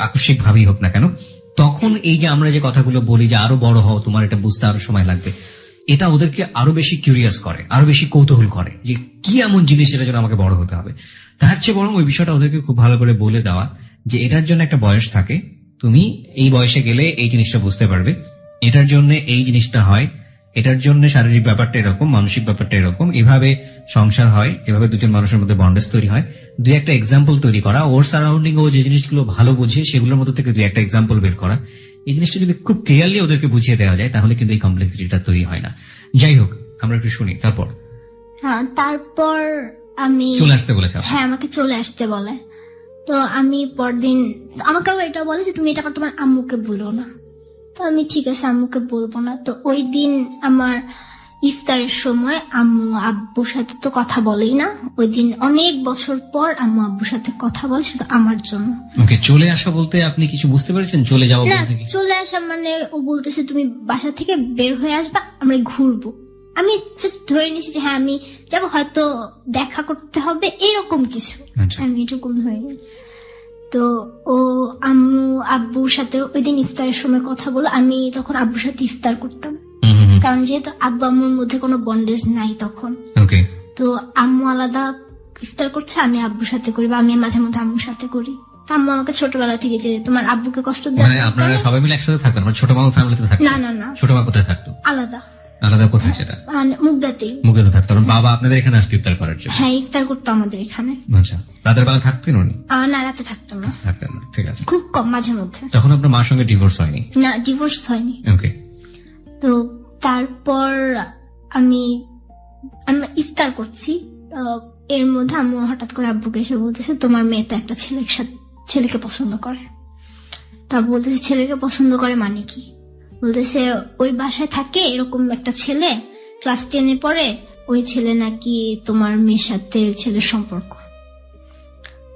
আকস্মিক ভাবেই হোক না কেন, তখন এই যে আমরা যে কথাগুলো বলি যে আরো বড় হও, তোমার এটা বুঝতে আরো সময় লাগবে, এটা ওদেরকে আরো বেশি কিউরিয়াস করে, আরো বেশি কৌতূহল করে যে কি এমন জিনিস যেটার জন্য আমাকে বড় হতে হবে। তার চেয়ে বরং ওই বিষয়টা ওদেরকে খুব ভালো করে বলে দেওয়া যে এটার জন্য একটা বয়স থাকে, তুমি এই বয়সে গেলে এই জিনিসটা বুঝতে পারবে, এটার জন্য এই জিনিসটা হয়, এটার জন্য শারীরিক ব্যাপারটা এরকম, মানসিক ব্যাপারটা এরকম, এভাবে সংসার হয়, এভাবে দুজন মানুষের মধ্যে বন্ডেজ তৈরি হয়। দুই একটা এক্সাম্পল তৈরি করা, ওর সারাউন্ডিং ও যে জিনিসগুলো ভালো বুঝে সেগুলোর মধ্যে থেকে দুই একটা এক্সাম্পল বের করা, এই জিনিসটা যদি খুব ক্লিয়ারলি ওদেরকে বুঝিয়ে দেওয়া যায় তাহলে কিন্তু এই কমপ্লেক্সিটিটা তৈরি হয় না। যাই হোক, আমরা একটু শুনি। তারপর তারপর আমি চলে আসতে বলেছে। হ্যাঁ, আমাকে চলে আসতে বলে। তো আমি পরদিন আমাকে এটা বলে যে তুমি এটা তোমার আম্মুকে বলো না। তো আমি ঠিক আছে আম্মুকে বলবো না। তো ওই দিন আমার ইফতারের সময় আম্মু আব্বুর সাথে তো কথা বলেই না। ওই দিন অনেক বছর পর আম্মু আব্বুর সাথে কথা বলে শুধু আমার জন্য। ওকে, চলে আসা বলতে আপনি কিছু বুঝতে পেরেছেন? চলে যাওয়া বলতে কি? চলে আসা মানে ও বলতেছে তুমি বাসা থেকে বের হয়ে আসবা, আমরা ঘুরবো। আমি জাস্ট ধরে নিয়েছি যে হ্যাঁ আমি যাবো, হয়তো দেখা করতে হবে এরকম কিছু, আমি এরকম ধরে নিই। তো ও আম্মু আব্বুর সাথে ওই দিন ইফতারের সময় কথা বলো। আমি তখন আব্বুর সাথে ইফতার করতাম, কারণ যেহেতু আব্বু আম্মুর মধ্যে কোনো বন্ডেজ নাই তখন। তো আম্মু আলাদা ইফতার করছে, আমি আব্বুর সাথে করি বা আমি মাঝে মধ্যে আম্মুর সাথে করি। আম্মু আমাকে ছোটবেলা থেকে যে তোমার আব্বুকে কষ্ট দেয়, আপনারা সবাই মিলে একসাথে থাকতেন? ছোট মামা ফ্যামিলিতে থাকতেন? না না না, ছোট মা কোথায় থাকতো? আলাদা। আলাদা কোথায় সেটা? মুগদাতে থাকতো। বাবা আপনাদের এখানে আসতে ইফতার করার জন্য? হ্যাঁ, ইফতার করতো আমাদের এখানে। আচ্ছা, রাতের বেলা থাকতেন উনি? না, রাতে থাকতাম না। থাকতেন না, ঠিক আছে। খুব কম, মাঝে মধ্যে। তখন আপনার মার সঙ্গে ডিভোর্স হয়নি? না, ডিভোর্স হয়নি। ওকে। তো তারপর আমি ইফতার করছি, এর মধ্যে আম্মু হঠাৎ করে আব্বুকে এসে বলতেছে তোমার মেয়ে তো একটা ছেলেকে পছন্দ করে। তা বলতেছে ছেলেকে পছন্দ করে মানে কি? বলতেছে ওই বাসায় থাকে এরকম একটা ছেলে, ক্লাস 10-এ পড়ে, ওই ছেলে নাকি তোমার মেয়ের সাথে ছেলের সম্পর্ক।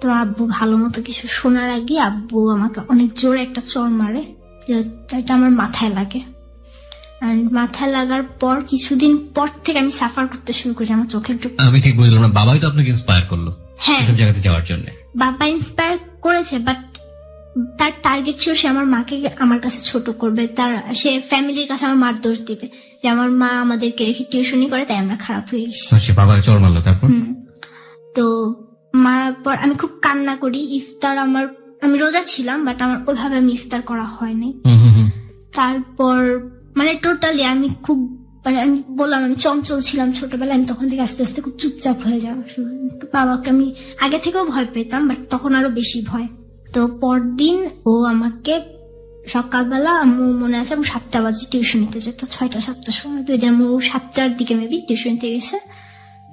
তো আব্বু ভালো মতো কিছু শোনার আগে আব্বু আমাকে অনেক জোরে একটা চড় মারে, এটা আমার মাথায় লাগে। মাথায় লাগার পর কিছুদিন পর থেকে আমি সাফার করতে শুরু করেছি, আমার চোখে একটু। আমি ঠিক বুঝলাম না, বাবাই তো আপনাকে ইন্সপায়ার করলো এসব জায়গাতে যাওয়ার জন্য? বাবা ইন্সপায়ার করেছে, বাট তার টার্গেট ছিল সে আমার মাকে আমার কাছে ছোট করবে, সে ফ্যামিলির কাছে আমার মার দোষ দিবে যে আমার মা আমাদেরকে রেখে টিউশনি করে তাই আমরা খারাপ হয়ে গেছি। বাবা চড় মারলো তারপর? তো মারার পর আমি খুব কান্না করি। ইফতার আমি রোজা ছিলাম, বাট আমার ওইভাবে আমি ইফতার করা হয়নি। তারপর মানে টোটালি আমি খুব আমি বললাম আমি চঞ্চল ছিলাম ছোটবেলায়, আমি তখন থেকে আস্তে আস্তে খুব চুপচাপ হয়ে যাওয়া শুরু। বাবাকে আমি আগে থেকেও ভয় পেতাম, বাট তখন আরো বেশি ভয়। তো পরদিন ও আমাকে সকালবেলা আম্মু মনে আছে 7টা বাজে টিউশন নিতে যেত, 6টা-7টার সময়। তো আম্মু 7টার দিকে মেবি টিউশন নিতে গেছে।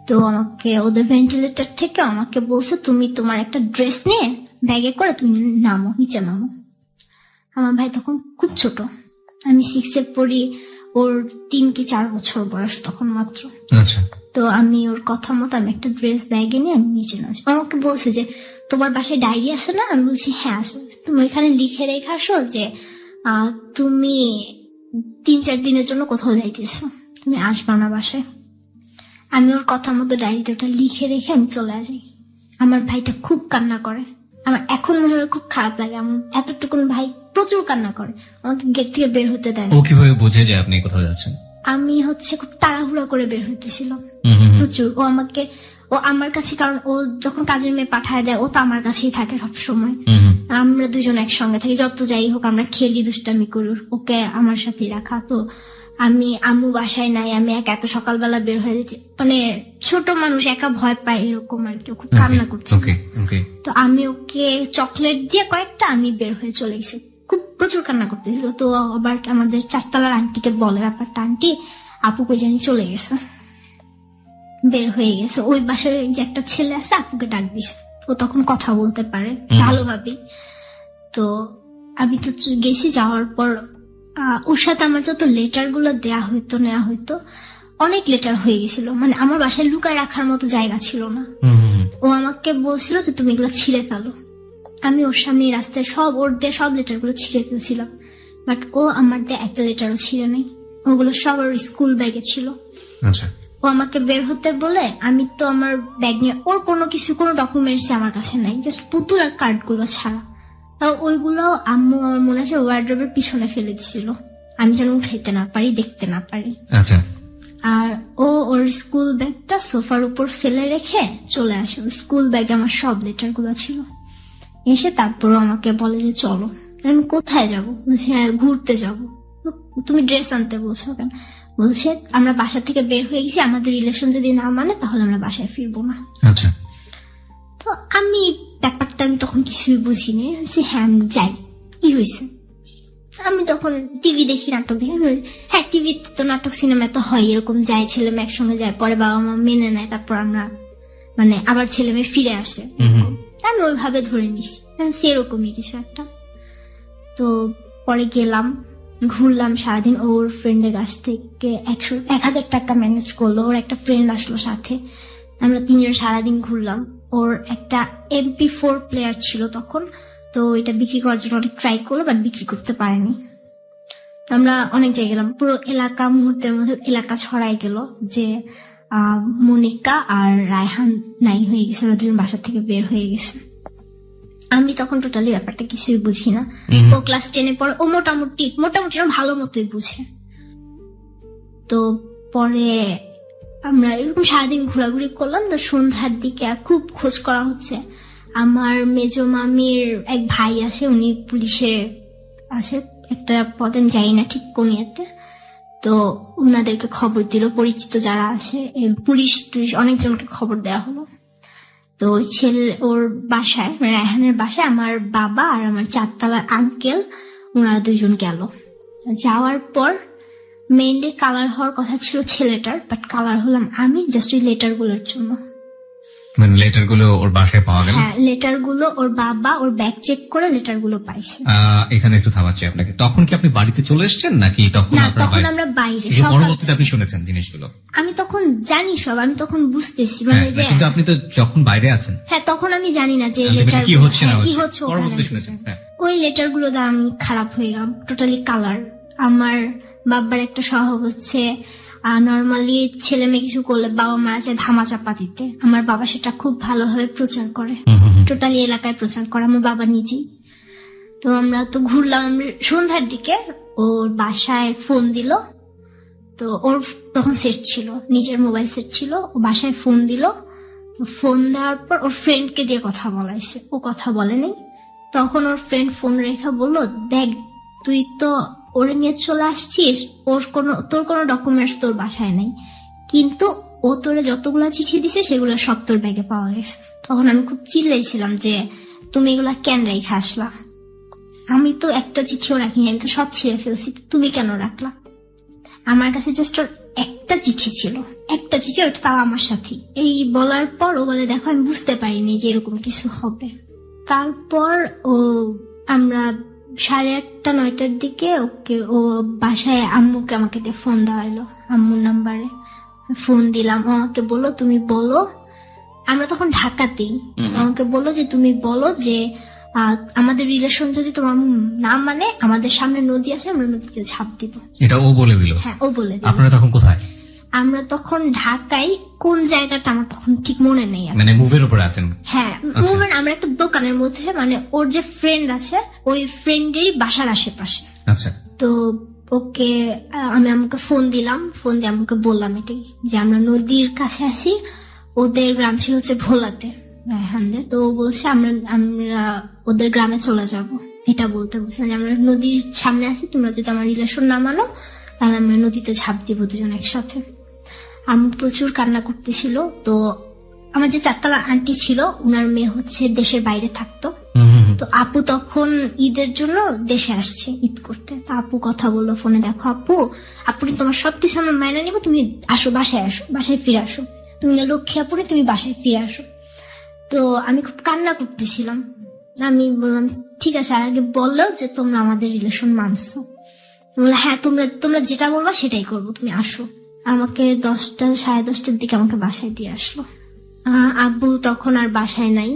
তো আমাকে ওদের ভেন্টিলেটর থেকে আমাকে বলছে তুমি তোমার একটা ড্রেস নিয়ে ব্যাগে করে তুমি নিচে নামো। আমার ভাই তখন খুব ছোট, আমি 6-এ পড়ি, ওর 3 কি 4 বছর বয়স তখন মাত্র। তো আমি ওর কথা মতো আমি একটা ড্রেস ব্যাগে নিয়ে আমি নিচে নামছি। আমাকে বলছে যে তোমার বাসায় ডায়েরি আছে না? আমি বলছি হ্যাঁ আছে। তুমি ওইখানে লিখে রেখে আসো যে তুমি 3-4 দিনের জন্য কোথাও যাইতেছো, তুমি আসবা না বাসায়। আমি ওর কথা মতো ডায়েরিতে ওটা লিখে রেখে আমি চলে যাই। আমার ভাইটা খুব কান্না করে, আমার এখন মনে হয় খুব খারাপ লাগে। আমার এতটুকুন ভাই প্রচুর কান্না করে, আমাকে গেট থেকে বের হতে দেয় না। ও কিভাবে বোঝে যে আপনি কোথাও যাচ্ছেন? আমি খুব তাড়াহুড়া করে বের হইতেছিলাম প্রচুর। ও আমার কাছে, কারণ ও যখন কাজের মেয়ে পাঠায় দেয় ও তো আমার কাছেই থাকে সবসময়। আমরা দুজন একসঙ্গে থাকি, যত যাই হোক আমরা খেলি দুষ্টামি করি, ওকে আমার সাথেই রাখা। তো আম্মু বাসায় নাই, আমি এত সকালবেলা বের হয়ে যেতে, মানে ছোট মানুষ একা ভয় পায় এরকম আর কি। খুব কান্না করছে, তো আমি ওকে চকলেট দিয়ে কয়েকটা আমি বের হয়ে চলে গেছি। খুব প্রচুর কান্না করতেছিল। তো আবার আমাদের 4 তলার আন্টিকে বলে ব্যাপারটা, আন্টি আপু কই জানি চলে গেছে, বের হয়ে গেছে। ওই বাসার যে একটা ছেলে আছে আপুকে ডাক দিছে, ও তখন কথা বলতে পারে ভালোভাবেই। তো আমি তো গেছি, যাওয়ার পর ওর সাথে আমার যত লেটার গুলো নেওয়া হইতো অনেক লেটার হয়ে গেছিল, মানে আমার বাসায় লুকায় রাখার মতো জায়গা ছিল না। ও আমাকে বলছিল যে তুমি এগুলো ছিঁড়ে ফেলো। আমি ওর সামনে রাস্তায় ওর দিয়ে সব লেটার গুলো ছিঁড়ে ফেলছিলাম, বাট ও আমার দিয়ে একটা লেটারও ছিঁড়ে নেই। ওগুলো সব ওর স্কুল ব্যাগে ছিল। ও আমাকে বের হতে বলে, আমি তো আমার ব্যাগ নিয়ে, ওর কোনো ডকুমেন্টস আমার কাছে নাই, জাস্ট পুতুল আর কার্ড গুলো ছাড়া। ওইগুলো আম্মু আমার মনে আছে ওয়ার্ড্রোবের পিছনে ফেলে দিছিল, আমি যেন উঠাইতে না পারি, দেখতে না পারি। আর ওর স্কুল ব্যাগটা সোফার উপর ফেলে রেখে চলে আসে। স্কুল ব্যাগে আমার সব লেটার গুলো ছিল। এসে তারপরও আমাকে বলে যে চলো। আমি কোথায় যাবো? বলছি হ্যাঁ ঘুরতে যাবো। তুমি ড্রেস আনতে বলছো কেন? বলছে আমরা বাসা থেকে বের হয়ে গেছি, আমাদের রিলেশন যদি না মানে তাহলে আমরা বাসায় ফিরবো না। তো আমি ব্যাপারটা তখন কিছুই বুঝিনি। হ্যাঁ যাই, কি হয়েছে? আমি তখন টিভি দেখি, নাটক দেখি। হ্যাঁ টিভিতে তো নাটক সিনেমা তো হয়, এরকম যায় ছেলে মেয়ে একসঙ্গে যায়, পরে বাবা মা মেনে নেয়, তারপর আমরা মানে আবার ছেলে মেয়ে ফিরে আসে। আমি ওইভাবে ধরে নিছি সেরকমই কিছু একটা। তো পরে গেলাম, ঘুরলাম সারাদিন। ওর ফ্রেন্ডের কাছ থেকে 1000 টাকা ম্যানেজ করলো, ওর একটা ফ্রেন্ড আসলো সাথে, আমরা 3 জন সারাদিন ঘুরলাম। ওর একটা MP4 প্লেয়ার ছিল তখন, তো এটা বিক্রি করার জন্য অনেক ট্রাই করলো, বাট বিক্রি করতে পারেনি। তো আমরা অনেক জায়গায় গেলাম, পুরো এলাকা মুহূর্তের মধ্যে এলাকা ছড়াই গেল যে মনিকা আর রায়হান নাই হয়ে গেছে, ওরা 2 জন বাসা থেকে বের হয়ে গেছে। আমি তখন টোটালি ব্যাপারটা কিছুই বুঝি না। ও ক্লাস 10-এ পড়ে, ও মোটামুটি ভালো মতোই বুঝে। তো পরে আমরা এরকম সারাদিন ঘোরাঘুরি করলাম। তো সন্ধ্যার দিকে খুব খোঁজ করা হচ্ছে। আমার মেজো মামির এক ভাই আছে, উনি পুলিশে আছে একটা পদে, আমি যাই না ঠিক কোন ইয়েতে। তো উনাদেরকে খবর দিল, পরিচিত যারা আছে পুলিশ অনেকজনকে খবর দেওয়া হলো। তো ওর বাসায়, মানে রায়হানের বাসায় আমার বাবা আর আমার 4 তলার আঙ্কেল, ওনারা 2 জন গেল। যাওয়ার পর মেইনলি কালার হওয়ার কথা ছিল ছেলেটার, বাট কালার হলাম আমি, জাস্ট ওই লেটার গুলোর জন্য। মানে লেটার গুলো ওর বাসায় পাওয়া গেল? হ্যাঁ, লেটার গুলো ওর বাবা ওর ব্যাগ চেক করে লেটার গুলো পাইছে। এখানে একটু থামাচ্ছি আপনাকে, তখন কি আপনি বাড়িতে চলে এসেছেন নাকি তখন? তখন আমরা বাইরে, পরবর্তীতে আপনি শুনেছেন জিনিসগুলো? আমি তখন জানি সব, আমি তখন বুঝতেছি, মানে যে কিন্তু আপনি তো যখন বাইরে আছেন। হ্যাঁ, তখন আমি জানি না যে লেটার কি হচ্ছে না কি হচ্ছে। পরবর্তীতে শুনেছেন? ওই লেটার গুলো দ্বারা আমি খারাপ হয়ে গেলাম টোটালি। কালার, আমার বাবার একটা স্বভাব হচ্ছে নর্মালি ছেলে মেয়ে কিছু করলে বাবা মারা যায় ধামা চাপা দিতে। আমার বাবা সেটা খুব ভালোভাবে প্রচার করে, টোটালি এলাকায় প্রচার করে আমার বাবা নিজেই। তো আমরা তো ঘুরলাম, সন্ধ্যার দিকে ওর বাসায় ফোন দিল। তো ওর তখন সেট ছিল, নিজের মোবাইল সেট ছিল, ও বাসায় ফোন দিল। তো ফোন দেওয়ার পর ওর ফ্রেন্ডকে দিয়ে কথা বলাইছে, ও কথা বলেনি। তখন ওর ফ্রেন্ড ফোন রেখে বললো, দেখ তুই তো ওরে নিয়ে চলে আসছিস, তোর কোনো ডকুমেন্টস তোর বাসায় নেই, কিন্তু ও তোরে যতগুলা চিঠি দিছে সেগুলো সব তোর ব্যাগে পাওয়া গেছে। তখন আমি খুব চিল্লাইছিলাম যে তুমি এগুলা কেন রেখে আসলা? আমি তো একটা চিঠিও রাখিনি, আমি তো সব ছিঁড়ে ফেলছি, তুমি কেন রাখলা? আমার কাছে জাস্ট ওর একটা চিঠি ছিল, একটা চিঠি, ওটা তাও আমার সাথে। এই বলার পর ও বলে, দেখো আমি বুঝতে পারিনি যে এরকম কিছু হবে। তারপর আমরা 8:30 9টার দিকে ও বাসায় আম্মুকে আমাকে দিয়ে ফোন দেওয়া এলো, আম্মুর নাম্বারে ফোন দিলাম। ও আমাকে বললো তুমি বলো, আমরা তখন ঢাকাতেই, আমাকে বললো যে তুমি বলো যে আমাদের রিলেশন যদি তোমার না মানে, আমাদের সামনে নদী আছে, আমরা নদীতে ঝাঁপ দিব। এটা ও বলে দিল? হ্যাঁ, ও বলে দিল। আপনারা তখন কোথায়? আমরা তখন ঢাকায় কোন জায়গাটা আমার তখন ঠিক মনে নেই। মানে মুভের উপর আছেন? হ্যাঁ, মুভের আমরা একটা দোকানের মধ্যে, মানে ওর যে ফ্রেন্ড আছে ওই ফ্রেন্ডেরই বাসার আশেপাশে। আচ্ছা। তো ওকে আমি আমাকে ফোন দিলাম, ফোন দিয়ে আমাকে বললাম এটাই যে আমরা নদীর কাছে আসি। ওদের গ্রাম ছিল হচ্ছে ভোলাতে, রায়হানদের। তো বলছে আমরা ওদের গ্রামে চলে যাব, এটা বলতে বলছে যে আমরা নদীর সামনে আছি, তোমরা যদি আমার রিলেশন না মানো তাহলে আমরা নদীতে ঝাঁপ দিব দুজন একসাথে। আমি প্রচুর কান্না করতেছিল। তো আমার যে 4তলা আন্টি ছিল ওনার মেয়ে হচ্ছে দেশের বাইরে থাকতো। তো আপু তখন ঈদের জন্য দেশে আসছে ঈদ করতে। তো আপু কথা বললো ফোনে, দেখো আপু, আপনি তোমার সবকিছু আমরা মাইনা নিবো, তুমি আসো, বাসায় আসো, বাসায় ফিরে আসো, তুমি লক্ষ্মী আপুরে তুমি বাসায় ফিরে আসো। তো আমি খুব কান্না করতেছিলাম। আমি বললাম ঠিক আছে, আর আগে বললো যে তোমরা আমাদের রিলেশন মানছো। বললো হ্যাঁ, তোমরা যেটা বলবা সেটাই করবো, তুমি আসো। আমাকে 10টা 10:30টার দিকে আমাকে বাসায় দিয়ে আসলো। আব্বু তখন আর বাসায় নাই।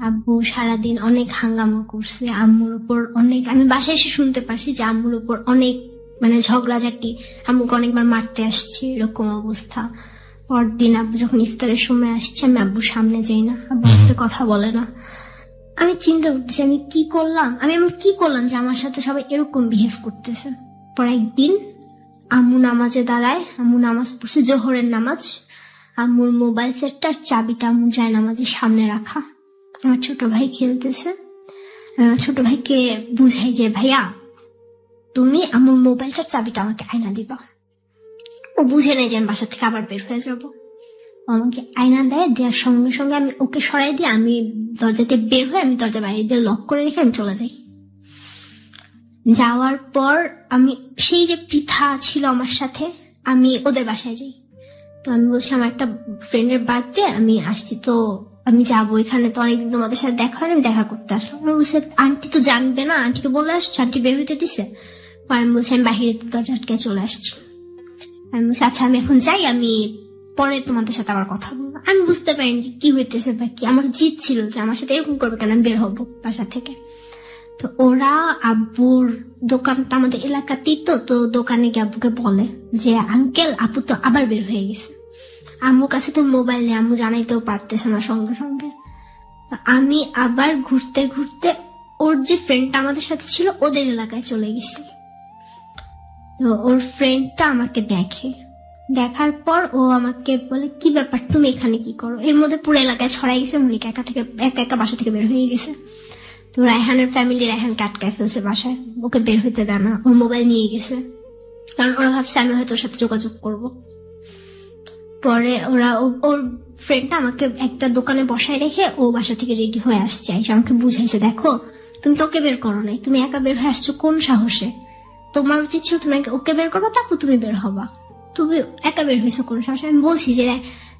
আব্বু সারাদিন অনেক হাঙ্গামা করছে আম্মুর উপর, অনেক। আমি বাসায় এসে শুনতে পারছি যে আম্মুর উপর অনেক মানে ঝগড়াঝাটি, আম্মুকে অনেকবার মারতে আসছে, এরকম অবস্থা। পরদিন আব্বু যখন ইফতারের সময় আসছে, আমি আব্বুর সামনে যাই না, আব্বু আসতে কথা বলে না। আমি চিন্তা করতেছি আমি কি করলাম যে আমার সাথে সবাই এরকম বিহেভ করতেছে। পর একদিন আম্মু নামাজে দাঁড়ায়, আম্মু নামাজ পড়ছে, জোহরের নামাজ। আম্মুর মোবাইল সেটটার চাবিটা আম্মু যায় নামাজের সামনে রাখা। আমার ছোট ভাই খেলতেছে, ছোট ভাইকে বুঝাই যে ভাইয়া তুমি আমার মোবাইলটার চাবিটা আমাকে আয়না দিবা। ও বুঝে নেই যে আমি বাসা থেকে আবার বের হয়ে যাবো। আমাকে আয়না দেয়, দেওয়ার সঙ্গে সঙ্গে আমি ওকে সরাই দিয়ে আমি দরজাতে বের হয়ে আমি দরজা বাইরে দিয়ে লক করে রেখে আমি চলে যাই। যাওয়ার পর আমি সেই যে পৃথা ছিল আমার সাথে, আমি ওদের বাসায় যাই। তো আমি বলছি আমার একটা ফ্রেন্ডের বার্থডে, আমি আসছি, তো আমি যাবো, এখানে তো অনেকদিন তোমাদের সাথে দেখা হয়, আমি দেখা করতে আসলাম। আমি বলছি আন্টি তো জানবে না, আন্টিকে বলে আসছো, আন্টি বের হইতে দিছে। আমি বলছি আমি বাহিরে দরজা আটকে চলে আসছি। আমি বলছি আচ্ছা আমি এখন যাই, আমি পরে তোমাদের সাথে আবার কথা বলবো। আমি বুঝতে পারিনি যে কি হইতেছে বা কি, আমার জিদ ছিল যে আমার সাথে এরকম করবে কেন, আমি বের হবো বাসা থেকে। তো ওরা আব্বুর দোকানটা আমাদের এলাকাতেই, তো দোকানে গিয়ে আব্বুকে বলে যে আঙ্কেল আপু তো আবার বের হয়ে গেছে। আম্মুর কাছে তো মোবাইল নেই, আম্মু জানাইতেও পারতেছে না সঙ্গে সঙ্গে। আমি আবার ঘুরতে ঘুরতে ওর যে ফ্রেন্ডটা আমাদের সাথে ছিল ওদের এলাকায় চলে গেছি। তো ওর ফ্রেন্ডটা আমাকে দেখার পর ও আমাকে বলে কি ব্যাপার, তুমি এখানে কি করো? এর মধ্যে পুরো এলাকায় ছড়াই গেছে মনিকা একা বাসা থেকে বের হয়ে গেছে। তো রায়হানের ফ্যামিলি রায়হানকে আটকায় ফেলছে বাসায়, ওকে বের হইতে দেয় না, ওর মোবাইল নিয়ে গেছে, কারণ ওরা ভাবছে আমি হয়তো ওর সাথে যোগাযোগ করব। পরে ওর ফ্রেন্ডটা আমাকে একটা দোকানে বসায় রেখে ও বাসা থেকে রেডি হয়ে আসছে, আমাকে বুঝাইছে দেখো তুমি তো ওকে বের করো নাই, তুমি একা বের হয়ে আসছো কোন সাহসে? তোমার উচিত ছিল তুমি ওকে বের করবো, তারপর তুমি বের হবা, তুমি একা বের হয়েছো কোন সাহসে? আমি বলছি যে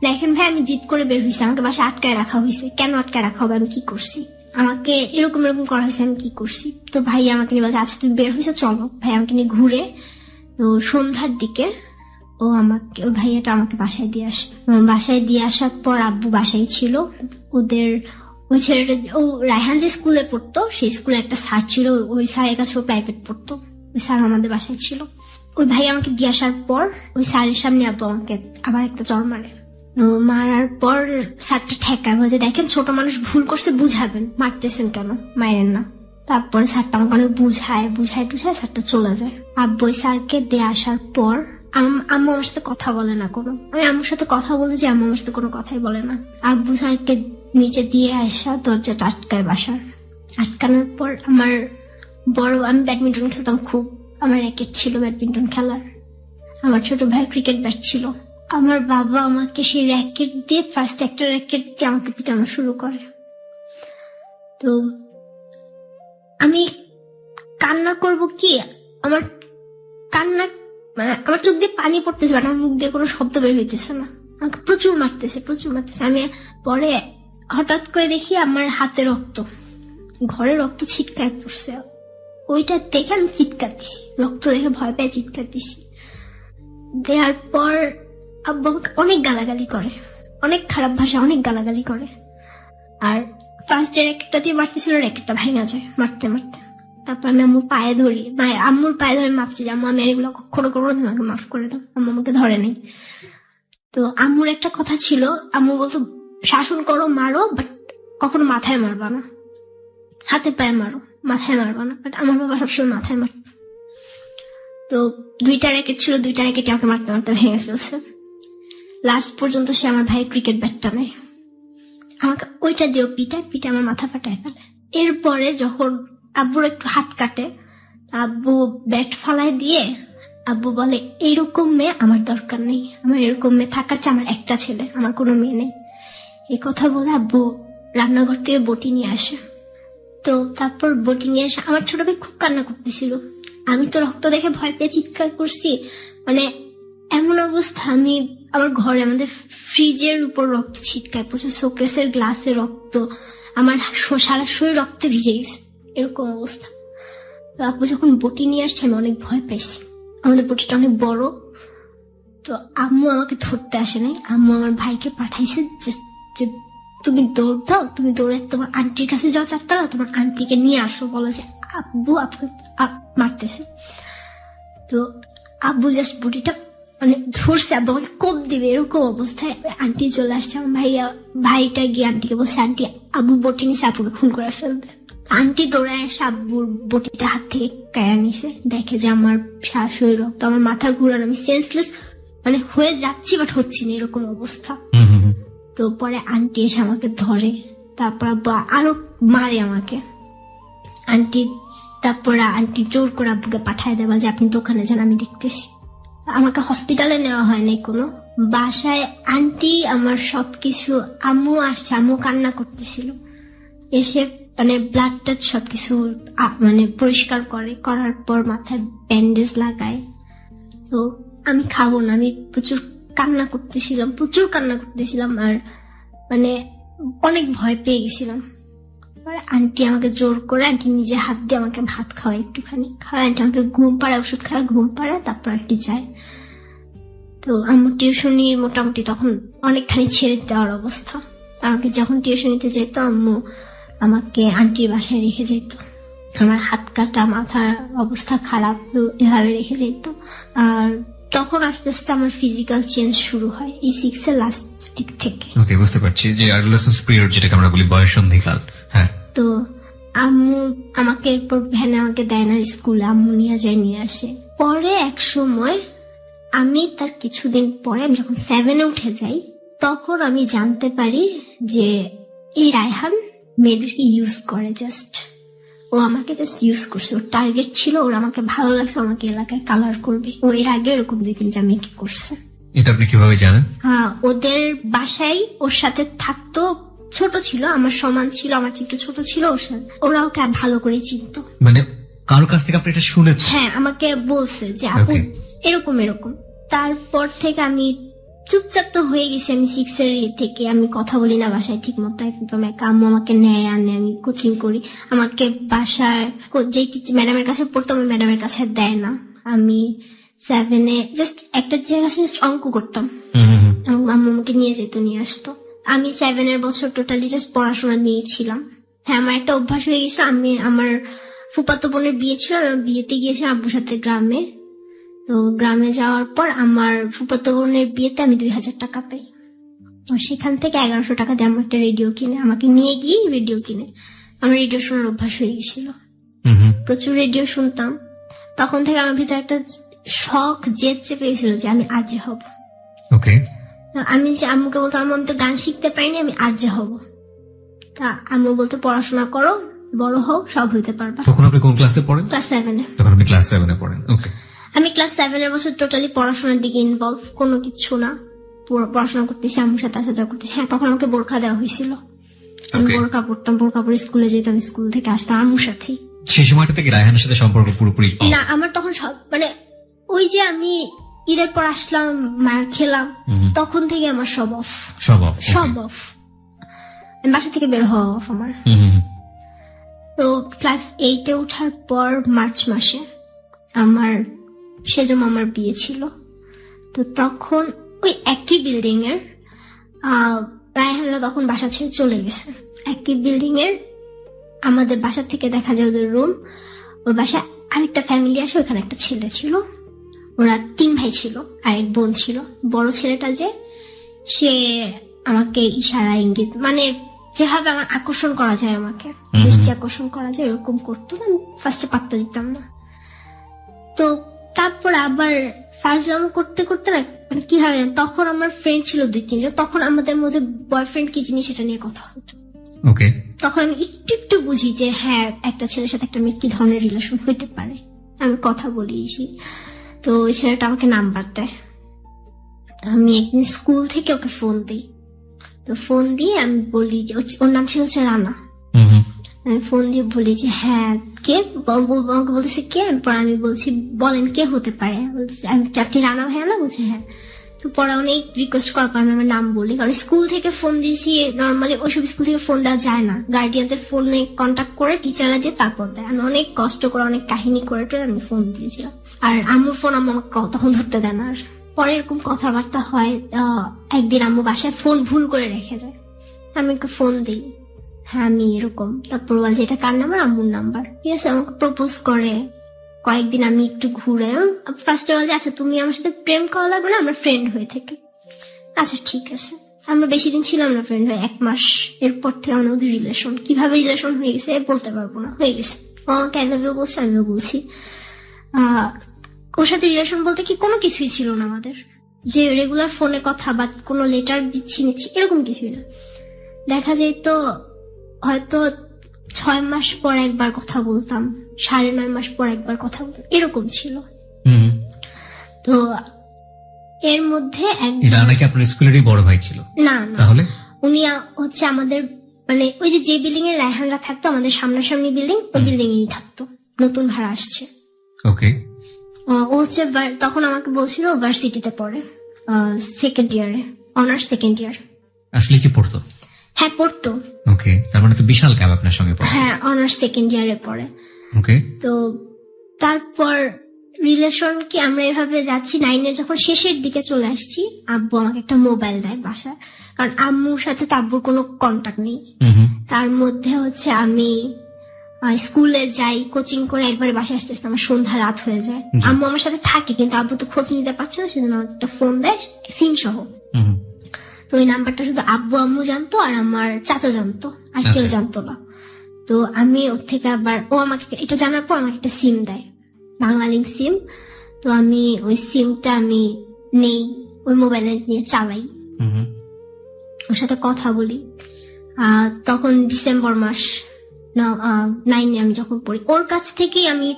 দেখেন ভাই আমি জিদ করে বের হয়েছি, আমাকে বাসায় আটকায় রাখা হয়েছে, কেন আটকায় রাখা হবে, আমি কি করছি? আমাকে এরকম করা হয়েছে, আমি কি করছি? তো ভাই আমাকে নিয়ে বলছে আচ্ছা তুমি বের হয়েছো চলো। ভাই আমাকে নিয়ে ঘুরে, তো সন্ধ্যার দিকে ওই ভাইয়াটা আমাকে বাসায় দিয়ে আসে। বাসায় দিয়ে আসার পর আব্বু বাসায় ছিল। ওদের ওই ছেলেটা, ও রায়হান যে স্কুলে পড়তো সেই স্কুলে একটা স্যার ছিল, ওই স্যারের কাছে ও প্রাইভেট পড়তো, ওই স্যার আমাদের বাসায় ছিল। ওই ভাই আমাকে দিয়ে আসার পর ওই স্যারের সামনে আব্বু আমাকে আবার একটা চড় মারে। মারার পর স্যারটা ঠেকায়, বলছে দেখেন ছোট মানুষ ভুল করছে, বুঝাবেন, মারতেছেন কেন, মারেন না। তারপর স্যারটা আমাকে অনেক বুঝায় স্যারটা চলে যায়। আব্বু ওই স্যারকে দিয়ে আসার পর আম্মু আমার সাথে কথা বলে না কোনো। আমি আম্মুর সাথে কথা বলতে যে আম্মু আমার সাথে কোনো কথাই বলে না। আব্বু স্যারকে নিচে দিয়ে আসা দরজাটা আটকায় বাসার। আটকানোর পর আমার আমি ব্যাডমিন্টন খেলতাম খুব, আমার র্যাকেট ছিল ব্যাডমিন্টন খেলার, আমার ছোট ভাইয়ের ক্রিকেট ব্যাট ছিল। আমার বাবা আমাকে সেই র্যাকেট দিয়ে ফার্স্ট একটা র্যাকেট দিয়ে আমাকে পিটানো শুরু করে। তো আমি কান্না করব কি, আমার কান্না মানে আমার চোখ দিয়ে পানি পড়তেছে, আমার মুখ দিয়ে কোনো শব্দ বের হইতেছে না। আমাকে প্রচুর মারতেছে। আমি পরে হঠাৎ করে দেখি আমার হাতে রক্ত, ঘরে রক্ত ছিটকায় পড়ছে। ওইটা দেখে আমি চিৎকার দিছি, রক্ত দেখে ভয় পেয়ে চিৎকার দিছি। দেওয়ার পর আব্বু আমাকে অনেক গালাগালি করে, অনেক খারাপ ভাষা অনেক গালাগালি করে। আর ফার্স্ট যে র্যাকেটটা দিয়ে মারতেছিল র্যাকেটটা ভেঙে যায় মারতে। তারপর আমি আম্মুর পায়ে ধরি, আম্মুর পায়ে ধরে মাপছি যে আম্মু আমি এগুলো কখনো করবো, তোমাকে মাফ করে দাও। আম্মু আমাকে ধরে নেই। তো আম্মুর একটা কথা ছিল, আম্মু বলতো শাসন করো, মারো, বাট কখনো মাথায় মারবা না, হাতে পায়ে মারো, মাথায় মারবা না। বাট আমার বাবা সবসময় মাথায় মারত। তো 2টা র্যাকেট ছিল, 2টা র্যাকেটে আমাকে মারতে মারতে ভেঙে ফেলছে। লাস্ট পর্যন্ত সে আমার ভাই ক্রিকেট ব্যাটটা নেয়, আমাকে ওইটা দিয়েও পিঠে আমার মাথা ফাটায় ফেলে। এরপরে যখন আব্বুর একটু হাত কাটে, আব্বু ব্যাট ফালায় দিয়ে আব্বু বলে এইরকম মেয়ে আমার দরকার নেই, আমার এরকম মেয়ে থাকার চেয়ে আমার একটা ছেলে, আমার কোনো মেয়ে নেই। এই কথা বলে আব্বু রান্নাঘর থেকে বটি নিয়ে আসে। তো তারপর বটি নিয়ে এসে আমার ছোট ভাই খুব কান্না করতেছিল। আমি তো রক্ত দেখে ভয় পেয়ে চিৎকার করছি, মানে এমন অবস্থা, আমি আমার ঘরে আমাদের ফ্রিজের উপর রক্ত ছিটকায় পড়ছে, শোকেসের গ্লাসে রক্ত, আমার সারা শরীর রক্তে ভিজে গেছে, এরকম অবস্থা। তো আপু যখন বটি নিয়ে আসছে আমি অনেক ভয় পাইছি, আমাদের বটিটা অনেক বড়। তো আম্মু আমাকে ধরতে আসে নাই, আম্মু আমার ভাইকে পাঠাইছে যে তুমি দৌড় দাও, তুমি দৌড়ে তোমার আন্টির কাছে যাও 4তলা, তোমার আন্টিকে নিয়ে আসো, বলো যে আব্বু আপুকে মারতেছে। তো আব্বু জাস্ট বটিটা মানে ধরছে, আব্বু আমাকে কোপ দিবে এরকম অবস্থায় আন্টি চলে আসছে। আমার ভাইটা গিয়ে আন্টিকে বলছে আন্টি আব্বু বটি নিছে, আপুকে খুন করে ফেলবে। আন্টি দৌড়ায় এসে আব্বুর বটিটা হাত থেকে কেড়ে নিছে, দেখে যে আমার শাশুড়ি রক্ত, আমার মাথা ঘুরানো, আমি সেন্সলেস মানে হয়ে যাচ্ছি বাট হচ্ছি না, এরকম অবস্থা। তো পরে আন্টি এসে আমাকে ধরে, তারপর আরো মারে আমাকে আন্টি। তারপরে আন্টি জোর করে আব্বুকে পাঠায় দেওয়া যে আপনি দোকানে যান, আমি দেখতেছি। আমাকে হসপিটালে নেওয়া হয়নি কোনো, বাসায় আন্টি আমার সবকিছু, আম্মু আসছে, আম্মু কান্না করতেছিল, এসে মানে ব্লাড টাচ সবকিছু মানে পরিষ্কার করার পর মাথায় ব্যান্ডেজ লাগায়। তো আমি খাবো না, আমি প্রচুর কান্না করতেছিলাম আর মানে অনেক ভয় পেয়ে গেছিলাম। আন্টি আমাকে জোর করে, আন্টি নিজে হাত দিয়ে আমাকে ভাত খাওয়ায়, একটুখানি খাওয়ায়, আন্টি আমাকে ঘুম পাড়ায়, ওষুধ খাওয়ায়, ঘুম পাড়ায়, তারপর আন্টি যায়। তো আম্মু টিউশনি মোটামুটি তখন অনেকখানি ছেড়ে দেওয়ার অবস্থা। আমাকে যখন টিউশনিতে যেত আম্মু আমাকে আন্টির বাসায় রেখে যেত, আমার হাত কাটা, মাথার অবস্থা খারাপ, এভাবে রেখে যেত। আর তখন আস্তে আস্তে আমার ফিজিক্যাল চেঞ্জ শুরু হয় এই 6 এর লাস্ট দিক থেকে। ওকে, বুঝতে পারছি, যে অ্যাডোলেসেন্স পিরিয়ড যেটাকে আমরা বলি বয়ঃসন্ধিকাল। হ্যাঁ। তো আম্মু আমাকে এরপর ভ্যানে আমাকে দেয় না স্কুলে, আম্মু নিয়ে আসে। পরে এক সময় আমি তার কিছুদিন পরে আমি যখন 7-এ উঠে যাই, তখন আমি জানতে পারি যে এই রায়হান মেয়েদেরকে ইউজ করে, জাস্ট ও আমাকে জাস্ট ইউজ করছে, ওর টার্গেট ছিল, ওর আমাকে ভালো লাগছে, আমাকে এলাকায় কালার করবে। ও এর আগে এরকম 2-3টা মেয়েকে করছে। এটা আপনি কিভাবে জানেন? হ্যাঁ, ওদের বাসায় ওর সাথে থাকতো, ছোট ছিল, আমার সমান ছিল, আমার একটু ছোট ছিল, ওর সাথে ওরা ওকে ভালো করে চিনত। মানে কারোর কাছ থেকে আপনি এটা শুনেছেন? হ্যাঁ, আমাকে বলছে যে আপু এরকম। তারপর থেকে আমি চুপচাপ তো হয়ে গেছি, আমি 6 এর থেকে আমি কথা বলি না বাসায় ঠিক মতো, একদম একা। আম্মু আমাকে নেয় আনে, আমি কোচিং করি, আমাকে বাসার যে ম্যাডামের কাছে পড়তো আমি ম্যাডামের কাছে দেয় না। আমি 7-এ জাস্ট একটা জায়গায় অঙ্ক করতাম, আম্মু আমাকে নিয়ে যেত, নিয়ে আসতো। আমি 7-এর বছর টোটালি জাস্ট পড়াশোনা নিয়েছিলাম। হ্যাঁ, আমার একটা অভ্যাস হয়ে গেছিল, আমি আমার ফুফাতো বোনের বিয়ে ছিল, আমি বিয়েতে গিয়েছিলাম আব্বুর সাথে গ্রামে। তো গ্রামে যাওয়ার পর আমার ফুফাতো বোনের বিয়েতে আমি 2000 টাকা পাই, সেখান থেকে 1100 টাকা দিয়ে আমার একটা রেডিও কিনে, আমাকে নিয়ে গিয়ে রেডিও কিনে, আমার রেডিও শোনার অভ্যাস হয়ে গেছিল, প্রচুর রেডিও শুনতাম। তখন থেকে আমার ভিতরে একটা শখ জেদ চেপে গেছিল যে আমি আরজে হব। আমি যে আম্মুকে বলতাম আমি তো গান শিখতে পারিনি, আমি আরজে হব। তা আম্মু বলতো পড়াশোনা করো, বড় হও, সব হইতে পারবা। তখন আপনি কোন ক্লাসে পড়েন? ক্লাস 7-এ। তখন আপনি ক্লাস 7-এ পড়েন। ওকে। আমি ক্লাস 7-এর বছর টোটালি পড়াশোনার দিকে ইনভলভ, কোনো কিছু না, পড়াশোনা করতেছি, আম্মুর সাথে আসা যাওয়া করতেছি। হ্যাঁ, তখন আমাকে বোরখা দেওয়া হয়েছিল, আমি বোরখা পড়তাম, বোরখা পরে স্কুলে যেতাম, স্কুল থেকে আসতাম আম্মুর সাথেই। সেই সময়টা থেকে রায়হানের সাথে সম্পর্ক পুরোপুরি না, আমার তখন সব মানে ওই যে আমি ঈদের পর আসলাম, মার খেলাম, তখন থেকে আমার সব অফ। আমি বাসা থেকে বের হওয়া অফ আমার। তো ক্লাস 8-এ ওঠার পর মার্চ মাসে আমার সেজো মামার বিয়ে ছিল। তো তখন ওই একই বিল্ডিং এর রায়হানরা তখন বাসা ছেড়ে চলে গেছে। একই বিল্ডিং এর আমাদের বাসা থেকে দেখা যায় ওদের রুম, ওই বাসায় আরেকটা ফ্যামিলি আসে, ওখানে একটা ছেলে ছিল, ওরা 3 ভাই ছিল আর 1 বোন ছিল। বড় ছেলেটা যে সে আমাকে ইশারা ইঙ্গিত মানে যেভাবে আমার আকর্ষণ করা যায়, আমাকে দৃষ্টি আকর্ষণ করা যায় এরকম করতো। আমি ফার্স্টে পাত্তা দিতাম না। তো তারপর আবার ফাজলাম করতে করতে না মানে কি হবে, তখন আমার ফ্রেন্ড ছিল 2-3জন, তখন আমাদের মধ্যে বয়ফ্রেন্ড কি জিনিস সেটা নিয়ে কথা হতো। তখন আমি একটু একটু বুঝি যে হ্যাঁ একটা ছেলের সাথে একটা মেয়ের কি ধরনের রিলেশন হইতে পারে। আমি কথা বলি এসি, তো ওই ছেলেটা আমাকে নাম্বার দেয়। আমি একদিন স্কুল থেকে ওকে ফোন দিই। তো ফোন দিয়ে আমি বলি যে ওর নাম ছিল হচ্ছে রানা। আমি ফোন দিয়ে বলি যে হ্যাঁ কে, আমাকে বলতেছে কে। পরে আমি বলছি বলেন কে হতে পারে। আপনি রানা ভাইয়া না? বলছে হ্যাঁ। তো পরে অনেক রিকোয়েস্ট করার পর আমি আমার নাম বলি, কারণ স্কুল থেকে ফোন দিয়েছি। নর্মালি ওইসব স্কুল থেকে ফোন দেওয়া যায় না, গার্ডিয়ানদের ফোনে কন্ট্যাক্ট করে টিচাররা দিয়ে তারপর দেয়। আমি অনেক কষ্ট করে অনেক কাহিনী করে আমি ফোন দিয়েছিলাম। আর আম্মুর ফোন আম্মু আমাকে তখন ধরতে দেয় না। আর পরে এরকম কথাবার্তা হয়। একদিন আম্মু বাসায় ফোন ভুল করে রেখে যায়। আমি ওকে ফোন দিই, হ্যাঁ আমি এরকম। তারপর বলছে এটা কার নাম্বার? আম্মুর নাম্বার। ঠিক আছে, আমাকে প্রপোজ করে। কয়েকদিন আমি একটু ঘুরে ফার্স্টে বলছে আচ্ছা তুমি আমার সাথে প্রেম করা লাগবে না, আমরা ফ্রেন্ড হয়ে থেকে। আচ্ছা ঠিক আছে। আমরা বেশি দিন ছিলাম না ফ্রেন্ড হয়ে, 1 মাস। এরপর থেকে আমাদের রিলেশন, কিভাবে রিলেশন হয়ে গেছে বলতে পারবো না, হয়ে গেছে। ও আমাকে আই লাভ ইউ বলছে, আমিও বলছি। ওর সাথে রিলেশন বলতে কি কোনো কিছুই ছিল না আমাদের, যে রেগুলার ফোনে কথা বা কোনো লেটার দিচ্ছি নিচ্ছি এরকম কিছুই না। দেখা যায় তো হয়তো 6 মাস পর একবার কথা বলতাম, 9.5 মাস পর একবার কথা বলতাম, এরকম ছিল। তো এর মধ্যে আপনার স্কুলেরই বড় ভাই ছিল? না, তাহলে উনি হচ্ছে আমাদের মানে ওই যে বিল্ডিং এর রায়হানরা থাকতো, আমাদের সামনাসামনি বিল্ডিং, ওই বিল্ডিং এই থাকতো, নতুন ভাড়া আসছে। ওকে। ও হচ্ছে তখন আমাকে বলছিল ভার্সিটিতে পড়ে, সেকেন্ড ইয়ারে, অনার্স সেকেন্ড ইয়ার। আসলে কি পড়তো? হ্যাঁ পড়তো। ওকে, তার মানে তো বিশাল গ্যাপ আপনার সঙ্গে পড়ে। হ্যাঁ, অনার্স সেকেন্ড ইয়ারে পড়ে। ওকে। তো তারপর রিলেশন কি আমরা এভাবে যাচ্ছি। 9 যখন শেষের দিকে চলে আসছি, আব্বু আমাকে একটা মোবাইল দেয় বাসায়, কারণ আম্মুর সাথে তো আব্বুর কোনো কন্টাক্ট নেই। তার মধ্যে হচ্ছে আমি স্কুলে যাই, কোচিং করে একবারে বাসায় আসতে আসতে আমার সন্ধ্যা রাত হয়ে যায়। আম্মু আমার সাথে থাকে কিন্তু আব্বু তো খোঁজ নিতে পারছে না, সেজন্য আমাকে একটা ফোন দেয় সিম সহ। তো ওই নাম্বারটা শুধু আব্বু আম্মু জানতো আর আমার চাচা জানতো, আর কেউ জানতো না। তো আমি ওর থেকে আবার ও আমাকে এটা জানার পর আমাকে একটা সিম দেয়, বাংলালিংক সিম। তো আমি ওই সিমটা আমি নেই, ওই মোবাইলে নিয়ে চালাই, ওর সাথে কথা বলি। তখন ডিসেম্বর মাস 9 আমি যখন পড়ি, ওর কাছ থেকেই আমি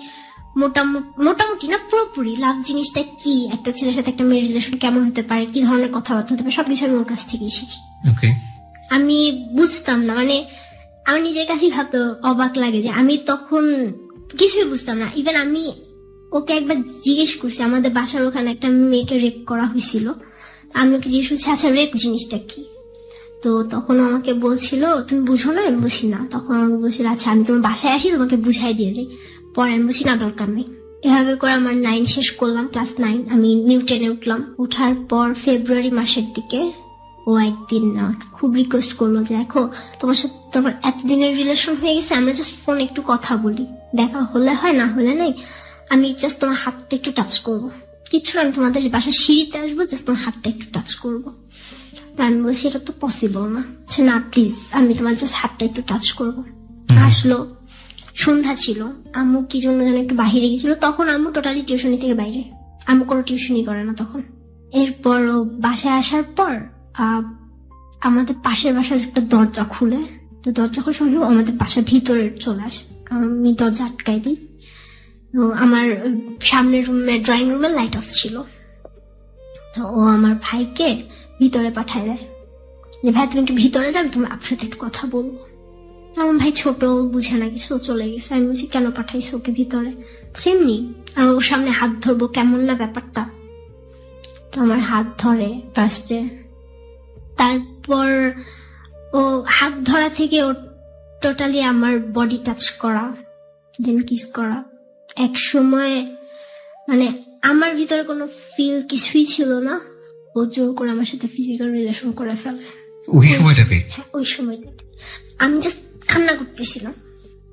মোটামুটি না পুরোপুরি লাভ জিনিসটা কি, একটা ছেলের সাথে একটা মেয়ের রিলেশন কেমন হতে পারে, কি ধরনের কথাবার্তা হতে পারে, সবকিছু আমি ওর কাছ থেকেই শিখি। আমি বুঝতাম না, মানে আমার নিজের কাছেই ভাবতে অবাক লাগে যে আমি তখন কিছুই বুঝতাম না। ইভেন আমি ওকে একবার জিজ্ঞেস করছি, আমাদের বাসার ওখানে একটা মেয়েকে রেপ করা হয়েছিল, আমি ওকে জিজ্ঞেস করছি আচ্ছা রেপ জিনিসটা কি। তো তখন আমাকে বলছিল তুমি বুঝো না? আমি বলছি না। তখন আমাকে বলছিল আচ্ছা আমি তোমার বাসায় আসি তোমাকে বুঝাই দিয়ে যাই। পরে আমি বলছি না দরকার নেই। এভাবে করে আমার 9 শেষ করলাম, ক্লাস 9 আমি নিউ 10-এ উঠলাম। ওঠার পর ফেব্রুয়ারি মাসের দিকে ও একদিন আমাকে খুব রিকোয়েস্ট করলো যে দেখো তোমার সাথে তোমার এতদিনের রিলেশন হয়ে গেছে, আমরা জাস্ট ফোন একটু কথা বলি, দেখা হলে হয় না হলে নেই, আমি জাস্ট তোমার হাতটা একটু টাচ করবো, কিছু আমি তোমাদের বাসার সিঁড়িতে আসবো, জাস্ট তোমার হাতটা একটু টাচ করবো। তো আমি বলছি এটা তো পসিবল না। না প্লিজ, আমি তোমার জাস্ট হাতটা একটু টাচ করবো। আসলো, সন্ধ্যা ছিল, আম্মু কি জন্য যেন একটু বাহিরে গেছিল। তখন আম্মু টোটালি টিউশনি থেকে বাইরে, আম্মু কোনো টিউশনই করে না তখন। এরপর ও বাসায় আসার পর আমাদের পাশের বাসার একটা দরজা খুলে, তো দরজা খুলে শুনলো আমাদের বাসার ভিতরে চলে আসে। আমি দরজা আটকাই দিই। তো আমার সামনের রুমে ড্রয়িং রুমে লাইট অফ ছিল, তো ও আমার ভাইকে ভিতরে পাঠায় দেয় যে ভাই তুমি একটু ভিতরে যাও, তুমি আপনার সাথে একটু কথা বলবো। আমার ভাই ছোট, বুঝে না কিছু, চলে গেছে। আমি বলছি কেন পাঠাইছো ওকে ভিতরে? সেমনি ওর সামনে হাত ধরবো, কেমন না ব্যাপারটা। তো আমার হাত ধরে ফার্স্টে, তারপর ও হাত ধরা থেকে ও টোটালি আমার বডি টাচ করা, দেন কিস করা। এক সময় মানে আমার ভিতরে কোনো ফিল কিছুই ছিল না, ও জোর করে আমার সাথে ফিজিক্যাল রিলেশন করে ফেলে। ওই সময়টাতে? হ্যাঁ, ওই সময়টাতে আমি জাস্ট কান্না করতেছিলাম,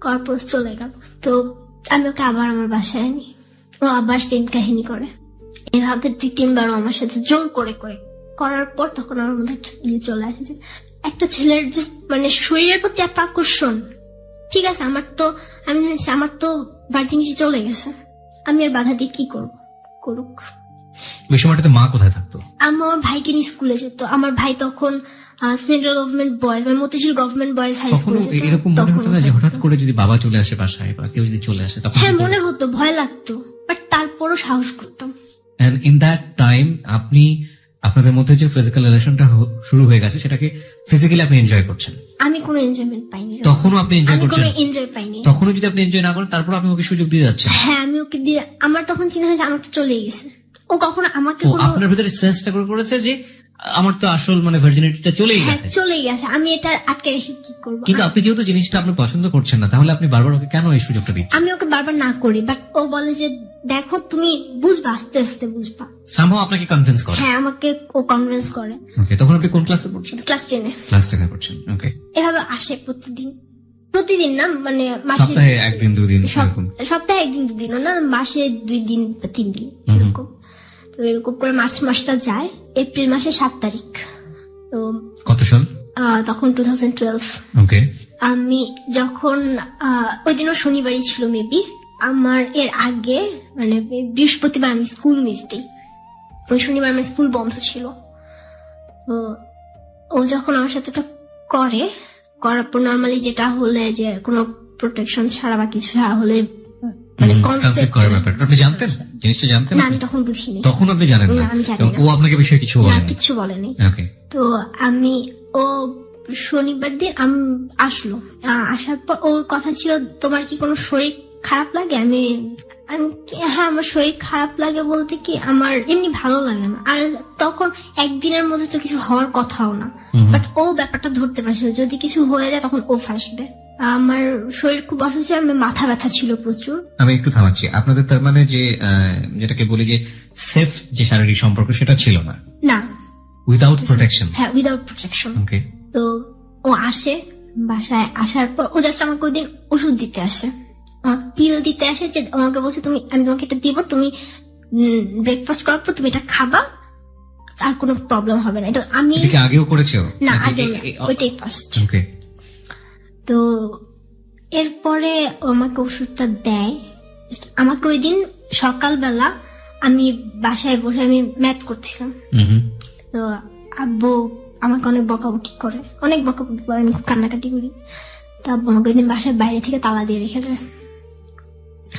করার চলে গেল। তো আমি ওকে আবার আমার বাসায় আনি, ও আবার সেম কাহিনী করে। এভাবে 2-3 বার আমার সাথে জোর করে করে করার পর তখন আমার মধ্যে চলে আসে যে একটা ছেলের যে মানে শরীরের প্রতি এত আকর্ষণ, ঠিক আছে আমি ভেবেছি আমার তো ভার্জিনিটি চলে গেছে, আমি আর বাধা দিয়ে কি করবো, করুক। ওই সময়টাতে মা কোথায় থাকতো? আমার ভাইকে নিয়ে স্কুলে যেত। আমার ভাই তখন সেন্ট্রাল গভর্নমেন্ট বয়েজ মানে মতিঝিল গভর্নমেন্ট বয়েজ হাই স্কুলে যেত। এরকম মনে হতো না যে হঠাৎ করে যদি বাবা চলে আসে বাসায় বা কেউ যদি চলে আসে তখন? হ্যাঁ মনে হতো, ভয় লাগতো, বাট তারপরও সাহস করতাম। এন্ড ইন দ্যাট টাইম আপনি আপনাদের মধ্যে যে ফিজিক্যাল রিলেশনটা শুরু হয়ে গেছে সেটাকে ফিজিক্যালি আপনি এনজয় করছেন? আমি কোনো এনজয়মেন্ট পাইনি তখনও। আপনি এনজয় করছেন? কোনো এনজয় পাইনি তখনও। যদি আপনি এনজয় না করেন তারপর আপনি ওকে সুযোগ দিয়ে যাচ্ছেন? হ্যাঁ আমি ওকে দিয়ে, আমার তখন চিন্তা হয়েছে আমার তো চলে গেছে, ও কখনো আমাকে আপনার ভিতরে সেন্সটা করে করেছে যে আমার তো আসল মানে ভার্জিনিটিটা চলেই গেছে। চলে গেছে, আমি এটা আটকে রেখে কি করবো। কিন্তু আপনি যেহেতু জিনিসটা আপনি পছন্দ করছেন না, তাহলে আপনি বারবার ওকে কেন এই সুযোগটা দিচ্ছেন? আমি ওকে বারবার না করি, বাট ও বলে যে দেখো তুমি বুঝবা, আস্তে আস্তে বুঝবা। সামহাও আপনাকে কনভিন্স করে? হ্যাঁ আমাকে ও কনভিন্স করে। ওকে, তখন আপনি কোন ক্লাসে পড়ছেন? ক্লাস 10-এ। ক্লাস 10-এ পড়ছেন। ওকে। এভাবে আসে প্রতিদিন না, মানে মাসে সপ্তাহে একদিন দুদিন এরকম? সপ্তাহে একদিন দুদিন না, মাসে 2 দিন বা 3 দিন এরকম। তো এরকম করে মাসটা যায়। এপ্রিল মাসে 7 তারিখ। তো কত সাল তখন? 2012। ওকে। আমি যখন ওই দিনও শনিবারই ছিল মেবি, আমার এর আগে মানে বৃহস্পতিবার আমি স্কুল মিস দিই, ওই শনিবার আমার স্কুল বন্ধ ছিল। তো ও যখন আমার সাথে করার পর নর্মালি যেটা হলে যে কোনো প্রোটেকশন ছাড়া বা কিছু ছাড়া হলে মানে কনসেপ্ট করার ব্যাপারটা আপনি জানতেন? জিনিসটা জানতেন? না আমি তখন বুঝিনি। তখন আপনি জানেন না? আমি জানি না। ও আপনাকে বিষয়ে কিছু বলেনি? কিছু বলেনি। ওকে। তো ও শনিবার দিন আসলো, আসার পর ওর কথা ছিল তোমার কি কোনো শরীর খারাপ লাগে? আমি হ্যাঁ আমার শরীর খারাপ লাগে বলতে কি আমার এমনি ভালো লাগে না। আর তখন একদিনের মধ্যে তো কিছু হওয়ার কথাও না, বাট ও ব্যাপারটা ধরতে পারছিল যদি কিছু হয়ে যায় তখন ও ফাঁসবে। আমার শরীর খুব অসুস্থ, আমার মাথা ব্যথা ছিল প্রচুর। আমি একটু থামাচ্ছি, আপনাদের তার মানে যে যেটাকে বলি যে সেফ যে শারীরিক সম্পর্ক সেটা ছিল না? না, উইদাউট প্রোটেকশন। হ্যাঁ উইদাউট প্রোটেকশন। ওকে। তো ও আসে, বাসায় আসার পর ও জাস্ট আমাকে ওই দিন ওষুধ দিতে আসে, আমাকে পিল দিতে আসে, যে আমাকে বলছে আমি তোমাকে এটা দিব, তুমি ব্রেকফাস্ট করার পর তুমি এটা খাবা, আর কোনো প্রবলেম হবে না। এটা আমি আগেও করেছি? না আগে ওইটাই ফার্স্ট। ওকে। তো এরপরে ও আমাকে ওষুধটা দেয়। আমাকে ওই দিন সকালবেলা আমি বাসায় বসে আমি ম্যাথ করছিলাম, তো আব্বু আমাকে অনেক বকাবকি করে, আমি খুব কান্নাকাটি করি। তো আব্বু আমাকে ওই দিন বাসার বাইরে থেকে তালা দিয়ে রেখে যায়।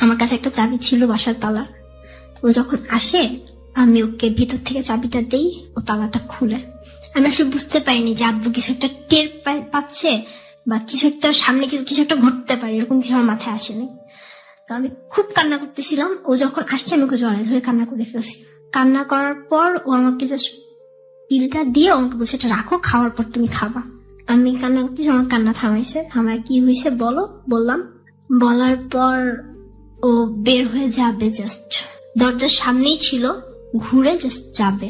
আমার কাছে একটা চাবি ছিল বাসার তালার। ও যখন আসে আমি ওকে ভিতর থেকে চাবিটা দেই, ও তালাটা খুলে। আমি আসলে বুঝতে পারিনি যে আব্বু কিছু একটা টের পাচ্ছে বা কিছু একটা সামনে কিছু একটা ঘটতে পারে, এরকম কিছু আমার মাথায় আসেনি। তো আমি খুব কান্না করতেছিলাম। ও যখন আসছে আমি ওকে জড়ায় ধরে কান্না করে ফেলছি। কান্না করার পর ও আমাকে জাস্ট পিলটা দিয়ে আমাকে বলছে এটা রাখো, খাওয়ার পর তুমি খাবা। আমি কান্না করতেছি, আমার কান্না থামায় কি হয়েছে বললাম। বলার পর ও বের হয়ে যাবে, জাস্ট দরজার সামনেই ছিল, ঘুরে জাস্ট যাবে।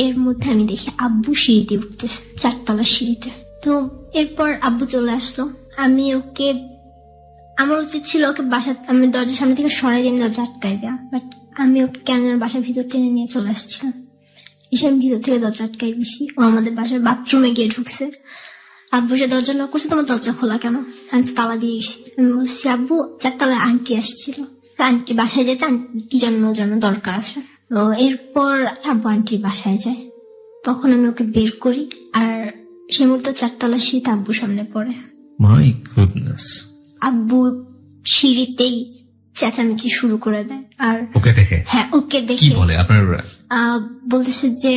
এর মধ্যে আমি দেখি আব্বু সিঁড়িতে উঠতেছে, 4 তলার সিঁড়িতে। তো এরপর আব্বু চলে আসলো। আমার উচিত ছিল ওকে আমি দরজার সামনে থেকে সরাই দিয়ে দরজা আটকাই দেওয়া, বাট আমি ওকে কেন বাসার ভিতর টেনে নিয়ে চলে আসছিলাম। এসে আমি ভিতর থেকে দরজা আটকাই দিছি। ও আমাদের বাসার বাথরুমে গিয়ে ঢুকছে। আব্বু সে দরজা নক করছে, তোমার দরজা খোলা কেন? আমি তো তালা দিয়ে গেছি। আমি বলছি আব্বু 4 তলার আন্টি আসছিল, আন্টি বাসায় যেতে কি জন্য দরকার আছে। তো এরপর আব্বু আন্টির বাসায় যায়। তখন আমি ওকে বের করি, আর সেই মুহূর্তে 4 তলার সিঁড়িতে আব্বু সামনে পড়ে। My goodness. আব্বু সিঁড়িতেই চেঁচামেচি শুরু করে দেয়। আর ওকে দেখে? হ্যাঁ ওকে দেখে। কি বলে? আপনার বলতেছে যে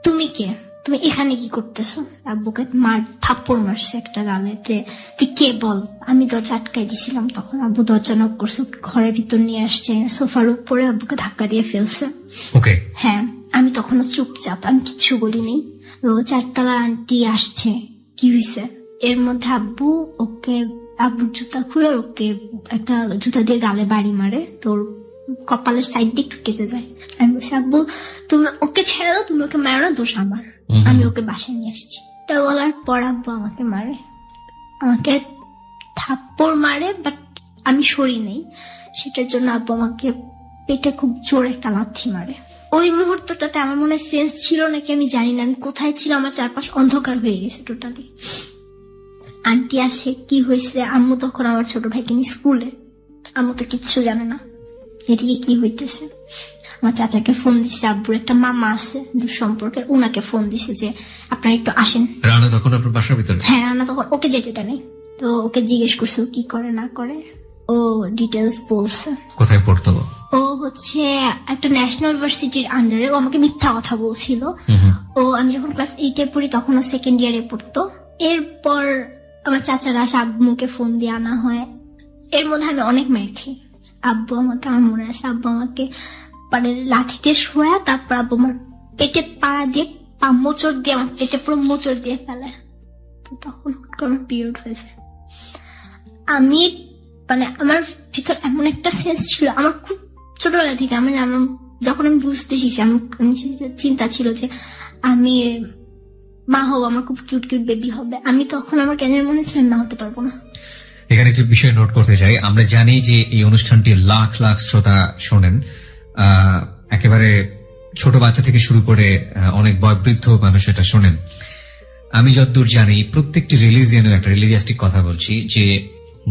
তুমি কে, তুমি এখানে কি করতেছো? আব্বুকে থাপ্পড় মারছে একটা গালে, যে তুই কে বল। আমি দরজা আটকাই দিছিলাম, তখন আব্বু দরজা নক করছে, ঘরের ভিতর নিয়ে আসছে, সোফার উপরে আব্বুকে ধাক্কা দিয়ে ফেলছে। ওকে। হ্যাঁ আমি তখনও চুপচাপ, আমি কিচ্ছু বলিনি। 4 তলার আন্টি আসছে, কি হয়েছে? এর মধ্যে আব্বুর জুতা খুলে ওকে একটা জুতা দিয়ে গালে বাড়ি মারে, তোর কপালের সাইড দিয়ে একটু কেটে যায়। আমি বলছি আব্বু তুমি ওকে ছেড়ে দাও, তুমি ওকে মারো না, দোষ আমার, আমি ওকে বাসায় নিয়ে আসছি। এটা বলার পর আব্বু আমাকে মারে, আমাকে থাপ্পড় মারে, বাট আমি সরি নেই। সেটার জন্য আব্বু আমাকে পেটে খুব জোরে একটা লাথি মারে। ও ওই মুহূর্তটাতে আমার মনে সেন্স ছিল নাকি আমি জানি না, আমি কোথায় ছিল, আমার চারপাশ অন্ধকার হয়ে গেছে টোটালি। আন্টি আসে, কি হয়েছে? আম্মু তখন আমার ছোট ভাইকে নিয়ে স্কুলে, আম্মু তো কিচ্ছু জানে না এদিকে কি হইতেছে। আমার চাচাকে ফোন দিচ্ছে, আব্বুর একটা মামা আছে দূর সম্পর্কের, উনাকে ফোন দিছে যে আপনারা একটু আসেন। রানা তখন আপনার বাসার ভিতরে? হ্যাঁ, রানা তখন ওকে যেতে দেয়নি, তো ওকে জিজ্ঞেস করছে কি করে না করে, ও ডিটেলস বলছে। কোথায় পড়তো? ও হচ্ছে একটা ন্যাশনাল ভার্সিটির আন্ডারে, ও আমাকে মিথ্যা কথা বলছিল। ও আমি যখন ক্লাস 8-এ পড়ি তখন ও সেকেন্ড ইয়ারে পড়তো। এরপর আমার চাচারা আব্বুকে ফোন দিয়ে আনা হয়, এর মধ্যে আমি অনেক মার খাই। আব্বু আমাকে, আমার মনে আছে আব্বু আমাকে লাঠিতে শোয়া, তারপর আব্বু আমার পেটে পাড়া দিয়ে মোচড় দিয়ে আমার পেটে পুরো মোচড় দিয়ে ফেলে। তো তখন হুট করে আমার পিরিয়ড হয়েছে। আমি আমার ভিতর এমন একটা সেন্স ছিল, আমার খুব ছোটবেলা থেকে যখন আমি বুঝতে শিখছি, আমি চিন্তা ছিল যে আমি মা হব, আমার খুব কিউট কিউট বেবি হবে। আমি তখন আমার কেন মনে ছিল আমি মা হতে পারবো না। এখানে একটি বিষয় নোট করতে চাই, আমরা জানি যে এই অনুষ্ঠানটি লাখ লাখ শ্রোতা শোনেন, একেবারে ছোট বাচ্চা থেকে শুরু করে অনেক বয়োবৃদ্ধ মানুষ এটা শোনেন। আমি যতদূর জানি প্রত্যেকটি রিলিজিয়নের একটা রিলিজিয়াস্টিক কথা বলছি যে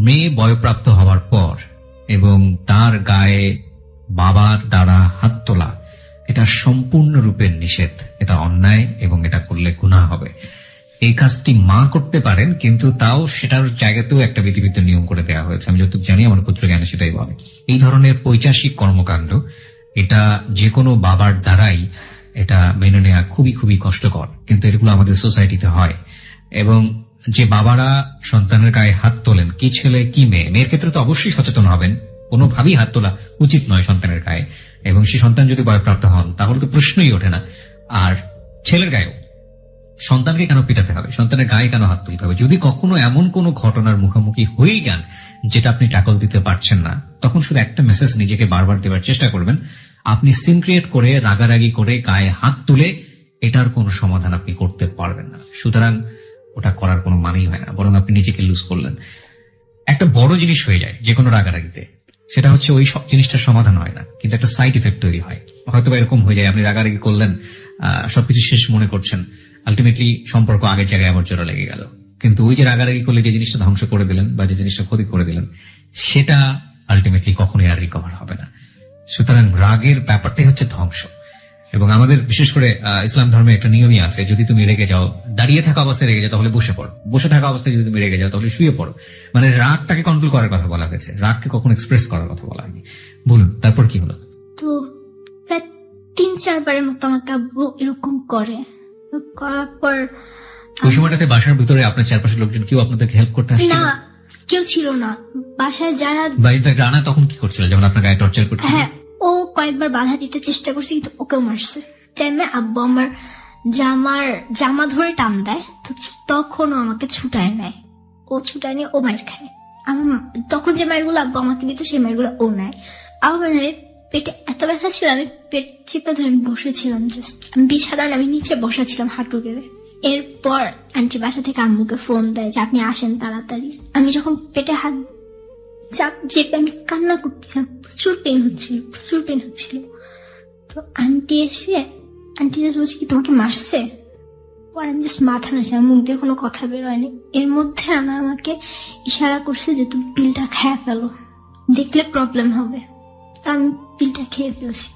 মেয়ে বয়প্রাপ্ত হওয়ার পর এবং তার গায়ে বাবার দ্বারা হাত তোলা এটা সম্পূর্ণরূপে নিষেধ, এটা অন্যায় এবং এটা করলে গুনাহ হবে। এই কাজটি মা করতে পারেন, কিন্তু তাও সেটার জায়গাতেও একটা বিধিবিধ নিয়ম করে দেওয়া হয়েছে। আমি যতটুকু জানি, আমার পুত্র জ্ঞানে সেটাই বলে। এই ধরনের পৈশাচিক কর্মকাণ্ড এটা যে কোনো বাবার দ্বারাই এটা মেনে নেওয়া খুবই খুবই কষ্টকর, কিন্তু এগুলো আমাদের সোসাইটিতে হয়। এবং যে বাবারা সন্তানের গায়ে হাত তোলেন, কি ছেলে কি মেয়ে, মেয়ের ক্ষেত্রে তো অবশ্যই সচেতন হবেন, কোনোভাবেই হাত তোলা উচিত নয় সন্তানের গায়ে, এবং সেই সন্তান যদি বয়প্রাপ্ত হন তাহলে তো প্রশ্নই ওঠে না। আর ছেলের গায়েও সন্তানকে কেন পিটাতে হবে, সন্তানের গায়ে কেন হাত তুলতে হবে? যদি কখনো এমন কোনো ঘটনার মুখোমুখি হয়েই যান যেটা আপনি ট্যাকল দিতে পারছেন না, তখন শুধু একটা মেসেজ নিজেকে বারবার দেওয়ার চেষ্টা করবেন, আপনি সিন ক্রিয়েট করে রাগারাগি করে গায়ে হাত তুলে এটার কোনো সমাধান আপনি করতে পারবেন না। সুতরাং ওটা করার কোনো মানেই হয় না, বরং আপনি নিজেকে লুজ করলেন। একটা বড় জিনিস হয়ে যায় যে কোনো রাগারাগিতে, সেটা হচ্ছে ওই সব জিনিসটার সমাধান হয় না, কিন্তু একটা সাইড ইফেক্ট তৈরি হয়। হয়তো এরকম হয়ে যায়, আপনি রাগারাগি করলেন, সবকিছু শেষ মনে করছেন, আলটিমেটলি সম্পর্ক আগের জায়গায় আবার জোড়া লেগে গেল। কিন্তু ওই যে রাগারাগি করলে যে জিনিসটা ধ্বংস করে দিলেন বা যে জিনিসটা ক্ষতি করে দিলেন, সেটা আলটিমেটলি কখনোই আর রিকভার হবে না। সুতরাং রাগের ব্যাপারটাই হচ্ছে ধ্বংস। এবং আমাদের বিশেষ করে ইসলাম ধর্মে একটা নিয়মই আছে, যদি তুমি রেগে যাও, দাঁড়িয়ে থাকা অবস্থায় রেগে যাও তাহলে বসে পড়ো, বসে থাকা অবস্থায় যদি তুমি রেগে যাও তাহলে শুয়ে পড়ো। মানে রাগটাকে কন্ট্রোল করার কথা বলা হয়েছে, রাগকে কখনো এক্সপ্রেস করার কথা বলা হয়নি। বলুন, তারপর কি হলো? তো প্রায় 3-4 বারের মতো আমাকে আব্বু এরকম করে। তো করার পর ওই সময়টাতে বাসার ভিতরে আপনার চারপাশের লোকজন কেউ আপনাদেরকে হেল্প করতে আসছিল? না, কেউ ছিল না বাসায়। যারা রানা তখন কি করছিল যখন আপনার গায়ে টর্চার করছিল? হ্যাঁ, ও কয়েকবার বাধা দিতে চেষ্টা করছে, কিন্তু ওকেও মারছে। টাইমে আব্বু আমার জামা ধরে টান দেয়, তো তখনও আমাকে ছুটায় নেয়। ও ছুটায় নিয়ে ও মার খায়। তখন যে মায়েরগুলো আব্বু আমাকে দিত সেই মায়েরগুলো ও নেয়। আমার পেটে এত ব্যথা ছিল, আমি পেট চিপে ধরে আমি বসেছিলাম, জাস্ট আমি বিছানায় আমি নিচে বসাছিলাম হাঁটু গেড়ে। এরপর আন্টি বাসা থেকে আম্মুকে ফোন দেয় যে আপনি আসেন তাড়াতাড়ি। আমি যখন পেটে হাত চাপ চেপে আমি কান্না করতেছিলাম, প্রচুর পেন হচ্ছিল। তো আন্টি জাস্ট বলছে কি তোমাকে মারছে? পরে আমি জাস্ট মাথা নাড়ছি, আমার মুখ দিয়ে কোনো কথা বের হয়নি। এর মধ্যে রানা আমাকে ইশারা করছে যে তুমি পিলটা খেয়ে ফেলো, দেখলে প্রবলেম হবে। তো আমি পিলটা খেয়ে ফেলছি।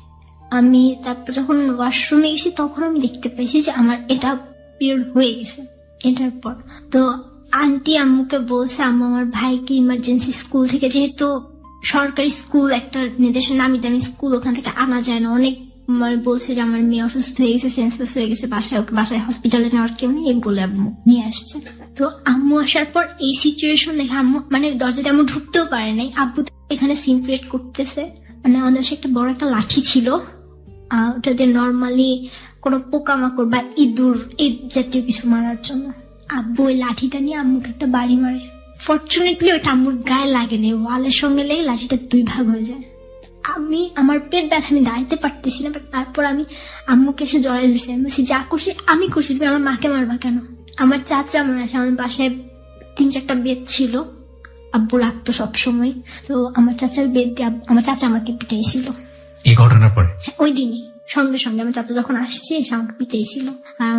আমি তারপর যখন ওয়াশরুমে গেছি তখন আমি দেখতে পাইছি যে আমার এটা পিরিয়ড হয়ে গেছে। এটার পর তো আন্টি আম্মুকে বলছে, আম্মু আমার ভাইকে ইমার্জেন্সি স্কুল থেকে, যেহেতু সরকারি স্কুল একটা নির্দেশের নামি দামি স্কুল, ওখান থেকে আনা যায় না, অনেক বলছে যে আমার মেয়ে অসুস্থ হয়ে গেছে, সেন্সলেস হয়ে গেছে, বাসায় হসপিটালে নেওয়ার কেউ নেই, বলে আম্মু নিয়ে আসছে। তো আম্মু আসার পর এই সিচুয়েশন দেখে আম্মু দরজাতে আম্মু ঢুকতেও পারে নাই। আব্বু এখানে সিন ক্রিয়েট করতেছে, আমাদের একটা বড় একটা লাঠি ছিল, ওটাতে নর্মালি কোনো পোকামাকড় বা ইঁদুর এই জাতীয় কিছু মারার জন্য। আব্বু ওই লাঠিটা নিয়ে আম্মুকে একটা বাড়ি মারে। ফরচুনেটলি ওইটা আম্মুর গায়ে লাগেনি, ওয়ালের সঙ্গে লেগে লাঠিটা 2 ভাগ হয়ে যায়। আমার পেট ব্যথা, আমি দাঁড়াইতে পারতেছি না। তারপর আমি আম্মুকে এসে জড়াই দিয়েছি, আমি বলছি যা করছি আমি করছি, তুমি আমার মাকে মারবা কেন? আমার চাচা মনে আছে, আমাদের বাসায় 3-4টা বেদ ছিল, আব্বু রাখতো সবসময়। তো আমার চাচার বেদ দিয়ে আমার চাচা আমাকে পিটাইছিল এই ঘটনার পরে। ওই দিনই সঙ্গে সঙ্গে আমার চাচা যখন আসছে এসে আমাকে পিটাইছিল। আর